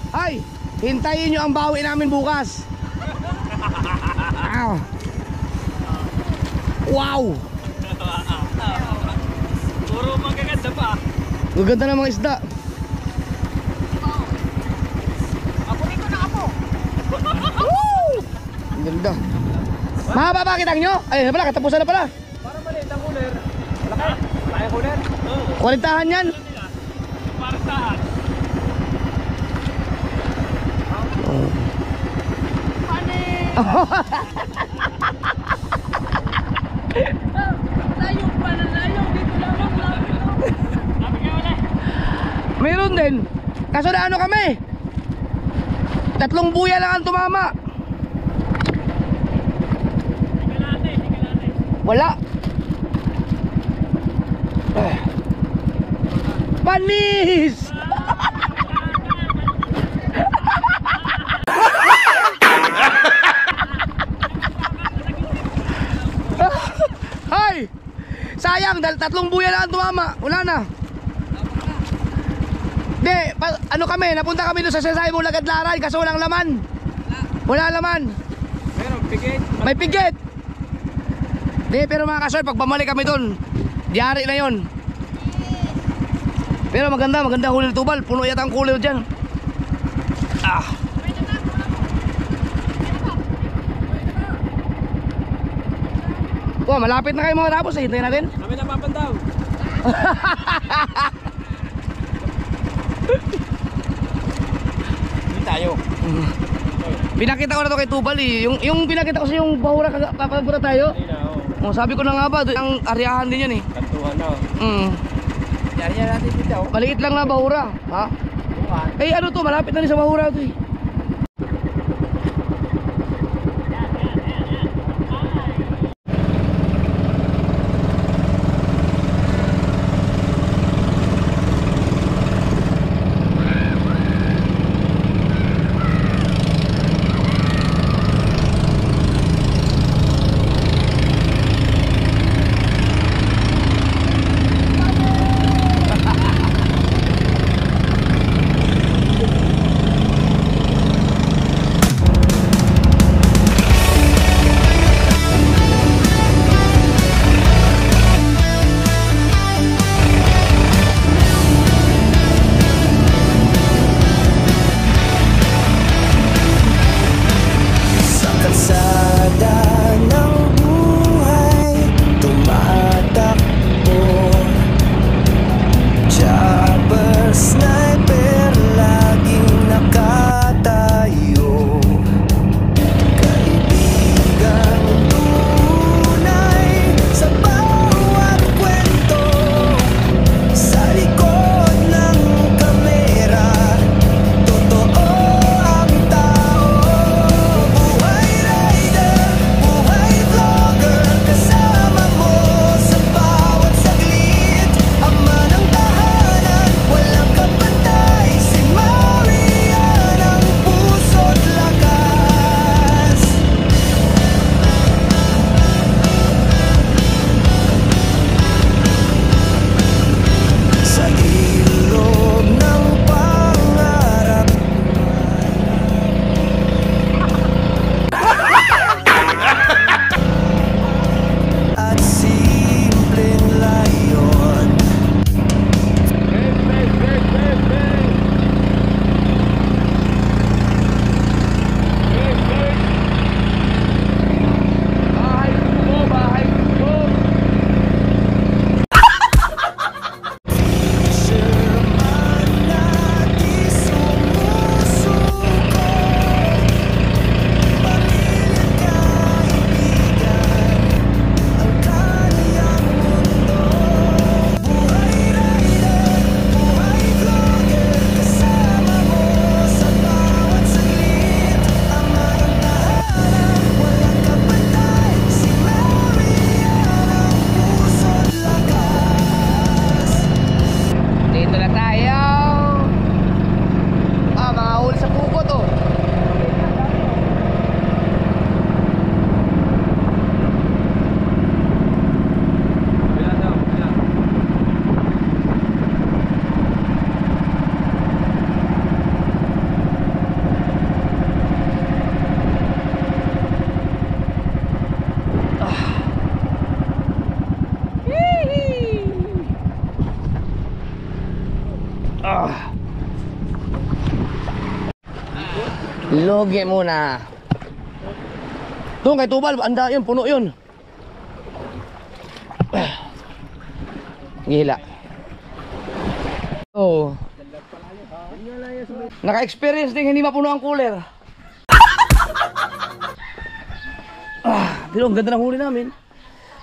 Ay, hintayin nyo ang bawi namin bukas. Wow. Puro magaganda pa. Maganda ng mga isda. Ang ganda. Mahaba ba kitang nyo? Ay, wala, katapusan na pala. Para maliit ang cooler. Malaki cooler. Kuwalintahan yan. Para saan? Meron din. Kaso na ano kami? 3 buya lang ang tumama. Wala. Panis! Ay! Sayang, dahil 3 buya lang ang tumama. Wala na. Di, ano kami, napunta kami doon sa Sasay Bulagadlaran kasi walang laman. Wala laman. Meron, pigit. May pigit. Di, pero mga kasol, pag bumalik kami doon, diyari na yon. Pero maganda huli ng Tubal. Puno yata ang cooler dyan. Oh, malapit na kayo mga tapos eh. Hintayin natin. Kami napapandaw. Hindi tayo. Pinakita ko na to kay Tubal eh. Yung pinakita ko sa yung bahura papapunta tayo. Hindi na, Oh, sabi ko na nga ba, ang aryahan din yan eh. Kantuhan na. Yan natin dito. Maliit lang na bahura. Ha? Eh ano to, malapit na rin sa bahura to eh. Sa kalsada ng buhay tumatakbo, chopper, sniper, laging nakatayo. Kaibigan tunay sa bawat kwento, sa likod ng kamera, totoo ang tao. Buhay rider, buhay vlogger, kasama mo sa bawat saglit. Ama ng tahanan, walang kapantay, si Marian ang puso't lakas. Sa ilog ng pangarap at simpleng layon. Bahay ko, bahay ko. Sherman na di sumusuko, pamilyang kaibigan ang kaniyang mundo. Buhay rider, buhay vlogger, kasama mo sa bawat saglit. Ama ng tahanan, walang kapantay, si Marian ang puso't lakas. Dito na tayo. Mga huli sa puko to. Kaya daw, kaya. Logi muna. Doon kay Tubal, anda yun, puno yun. Gila. Oo. Naka-experience din hindi mapuno ang cooler. Pero ang ganda ng huli namin.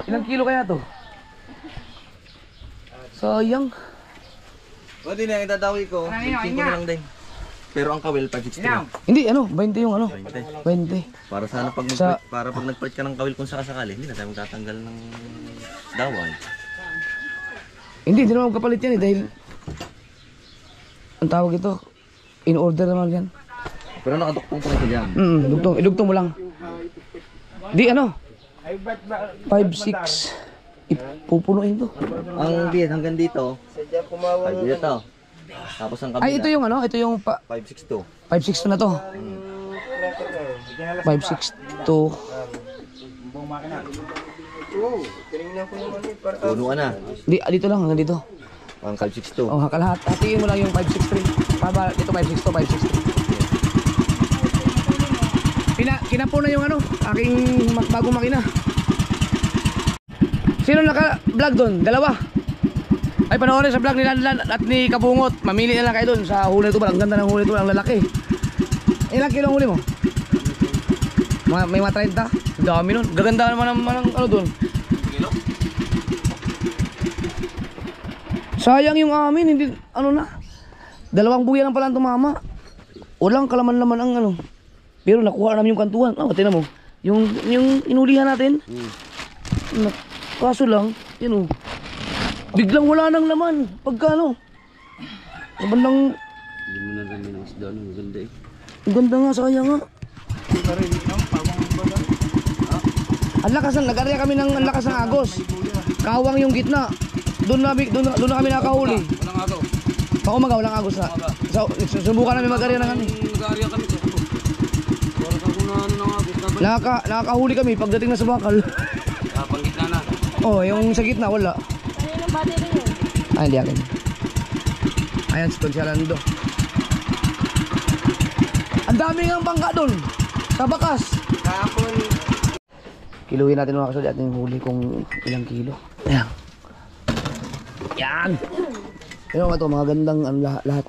Ilang kilo kaya to? Sayang. O, di na yung dadawi ko. 25 na lang din. Pero ang kawil, 560 lang. Hindi, 20 yung 20. 20. Para sana pag Sa- para pag nagpalit ka ng kawil kung sakasakali, hindi na tayo magtatanggal ng dawan. Hindi naman magkapalit yan dahil ang tawag ito, in order naman yan. Pero nakaduktong pa ito dyan. Dugtong, idugtong mo lang. Di 5-6. Ipupunuin to. Ang biyat hanggang dito, 5 dito. Tapos ang kabila, Ay, ito yung ito yung 562. 5-6 na to. 5-6 Puno ka na. Di, dito lang, hanggang dito. Ang 562. Oh, kalahat. Hatiin mo lang yung 563. Para dito 563. Kinapo na yung aking bagong makina. Sino naka-vlog doon? Dalawa. Ay, panoorin sa vlog ni Lanlan at ni Kabungot. Mamili na lang kayo doon sa huli ito. Ang ganda ng huli ito, ang lalaki. Ilang kilo ang huli mo? May mga 30? Dami nun. Gaganda naman ang doon. Sayang yung amin, hindi, ano na. 2 buya lang pala ang tumama. Walang kalaman-laman ang ano. Pero nakuha namin yung kantuan. Tingnan mo. Yung inulihan natin. Kaso lang, yun biglang wala nang laman. Pagka ano. Bandang... Hindi mo na rin yung isda, ang ganda eh. Ang ganda nga, sayang nga. Ang lakas ng, nag-area kami ng ang lakas ng agos. Kawang yung gitna. Doon na kami nakahuli. Walang agaw. Paumaga, walang agos na. So, subukan namin mag-area ng ano. Nag-aarya kami sa ako. Para sa kung ano ng agos na ba? Nakakahuli kami pagdating na sa bakal. Panggitna na. Oh, yung sa gitna, wala. Ano yung battery yun? Ay, hindi akin. Ayan, si Consialando. Ang dami ng bangka doon. Sa bakas. Kahapon. Kiluhin natin mga kasuli at yung huli kung ilang kilo. Ayan. Yan. Ano nga ito, mga gandang ano, lahat.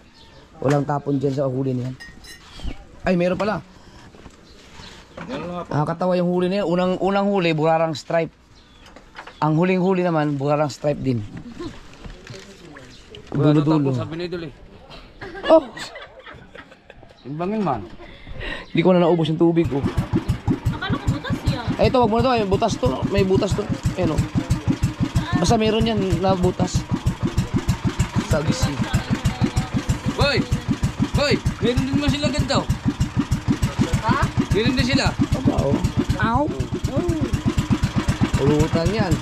Walang tapon dyan sa huli niyan. Ay, meron pala. Nakakatawa yung huli niya. Unang huli, burarang stripe. Ang huling huli naman, burarang stripe din. Dulo-dulo. Sabi na idol eh. Oh! Timbangin man. Hindi ko na naubos yung tubig ko. Akala ko butas yan. Ay, ito, wag mo na ito. May butas to. May butas to. Ayan o. Basta meron yan na butas. Sagisi. Hoy! Hoy! Meron din mo sila ganito. Ha? Meron din sila. Aba o. Ow! Ulutan yan.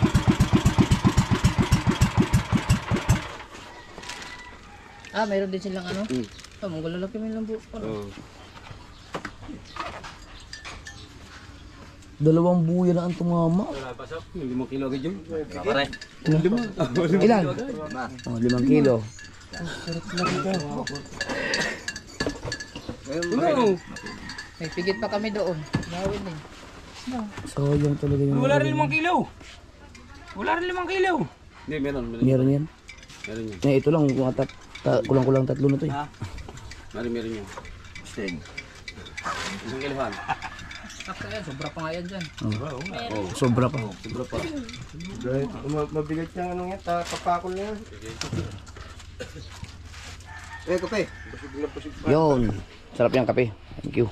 Mayroon din silang ano? Manggulo lang kami lang bukas. Oo. 2 buya na ang tumama. 5 kilo agad yun. Pare. Ilan? Oh, 5 kilo. May pigit pa kami doon. Gawin din. Sayang talaga yung... Wala rin 5 kilo. Wala rin 5 kilo. Hindi, meron. Meron yan. Meron yan. Ito lang, kulang-kulang 3 na to eh. Meron yan. Steg. 1 kilohan. Sakto yan, sobra pa nga yan dyan. Oh, sobra pa. Sobra pa. Mabigat yung ano nga, tapakol na yan. Kape. Yun. Sarap yung kape. Thank you.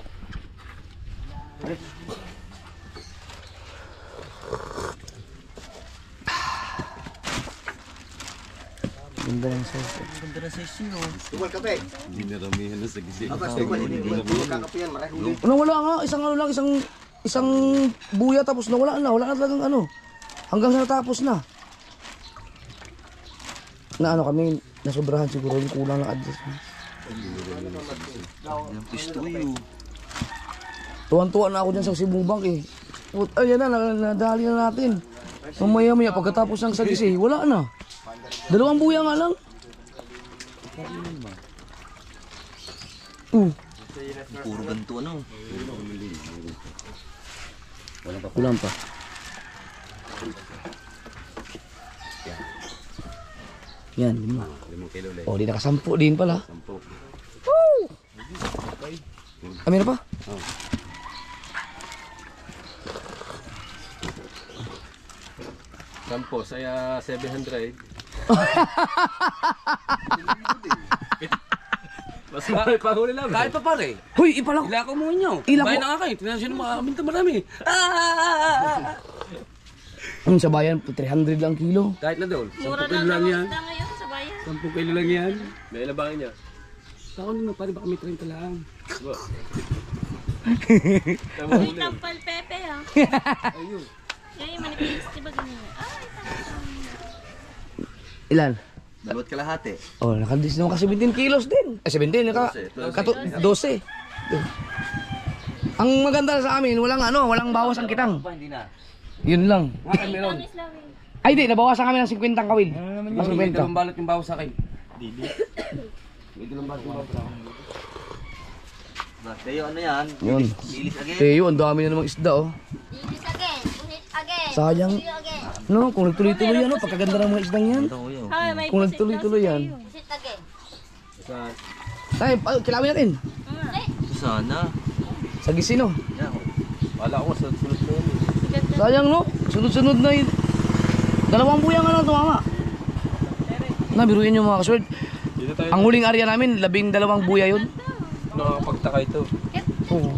Ganda ng size. Tumal kape. Hindi naramihan na sa gisi. Hindi kakape yan, marami huli. Wala nga, isang ano lang, isang buya tapos wala na talagang ano. Hanggang sa natapos na. Na ano kami, nasobrahan siguro yung kulang ng adjustment. Yung pistoyo. Tuwan-tuwa na ako dyan sa Cebu Bank eh. Ayan na, nadali na natin. Mamaya-maya, pagkatapos ng sagisi, wala na. 2 buya nga lang. Puro ganito ano. Kulang pa. Yan, 5. 5 kilo ulit. Oh, di nakasampu din pala. 10. Meron pa? Sampo, saya 700. Mas mahal pa huli lang. Kahit pa pare. Hoy, ipala ko. Ila ko mo inyo. Ila ko. Bayan na nga kayo. Tingnan sino makakabinta marami. Sa bayan, 300 lang kilo. Kahit na doon. 10 kilo lang yan. 10 kilo lang yan. May labangan niya. Saka naman pare, baka may 30 lang. Tama May huli. tampal pepe ha. Ayun. Kaya yung manipis, diba ganyan? Ilan? 2 kalahati. Oh, nakadis naman ka 17 kilos din. 17, 12. Ang maganda sa amin, walang bawas ang kitang. Hindi na. Yun lang. Nga meron. Ay, di, nabawasan kami ng 50 kawil. Mas May 50. dalawang balot yung bawas sa akin. May dalawang balot yung bawas sa akin. Tayo ano yan? Yun. Bilis again. Teo, ang dami na namang isda, oh. Ilis again. Again. Sayang. No, kung nagtuloy-tuloy yan, oh, pagkaganda ng mga isdang yan. Ay, may Kung nagtuloy-tuloy yan. Visit again. Ay, kilawin natin. Sana. Sa Gisino. Wala ako sa sunod na yun. Sayang, no? Sunod-sunod na yun. 2 buya nga lang tumama. Nabiruin yung mga kasword. Dito tayo. Ang huling area namin, 12 buya yun. Nakakapagtaka ito. Oo.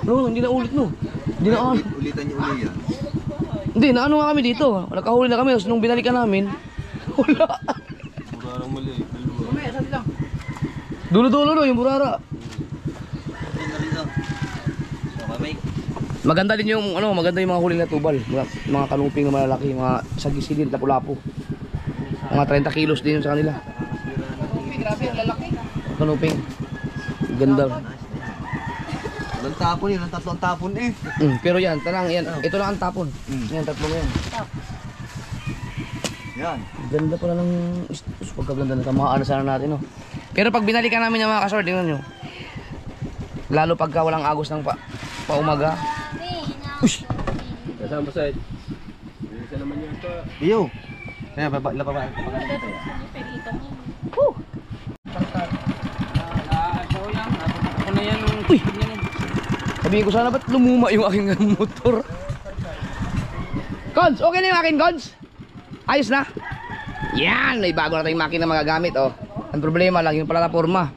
No, hindi na ulit no. Hindi na ano. Ulitan niyo uli yan. Hindi, naano nga kami dito. Nakahuli na kami. Tapos nung binalikan namin, wala. Murarang mali. Dulo-dulo no, yung burara. Maganda din yung ano, maganda yung mga huli na tubal. Mga kanuping na malalaki, mga sagisilid, lapu-lapu. Mga 30 kilos din yun sa kanila. Grabe, ang lalaki. Kanuping. Ganda. Walang tapon yun, ang tatlong tapon eh. Pero yan, tanang yan. Ito lang ang tapon. Yan, tatlong yan. Yan. Ganda pala ng istos. Pagkaganda na tamaan na sana natin, no? Pero pag binalikan namin yung mga kasor, tingnan nyo. Lalo pagka walang agos ng paumaga. Ush! Kasama sa ito. Isa naman yan ito. Iyo. Kaya baba. Ako na yan. Uy! Sabihin ko sana ba't lumuma yung aking motor? Cons! Okay na yung akin, Cons? Ayos na? Yan! May bago na tayong makina magagamit, oh. Ang problema lang yung plataforma.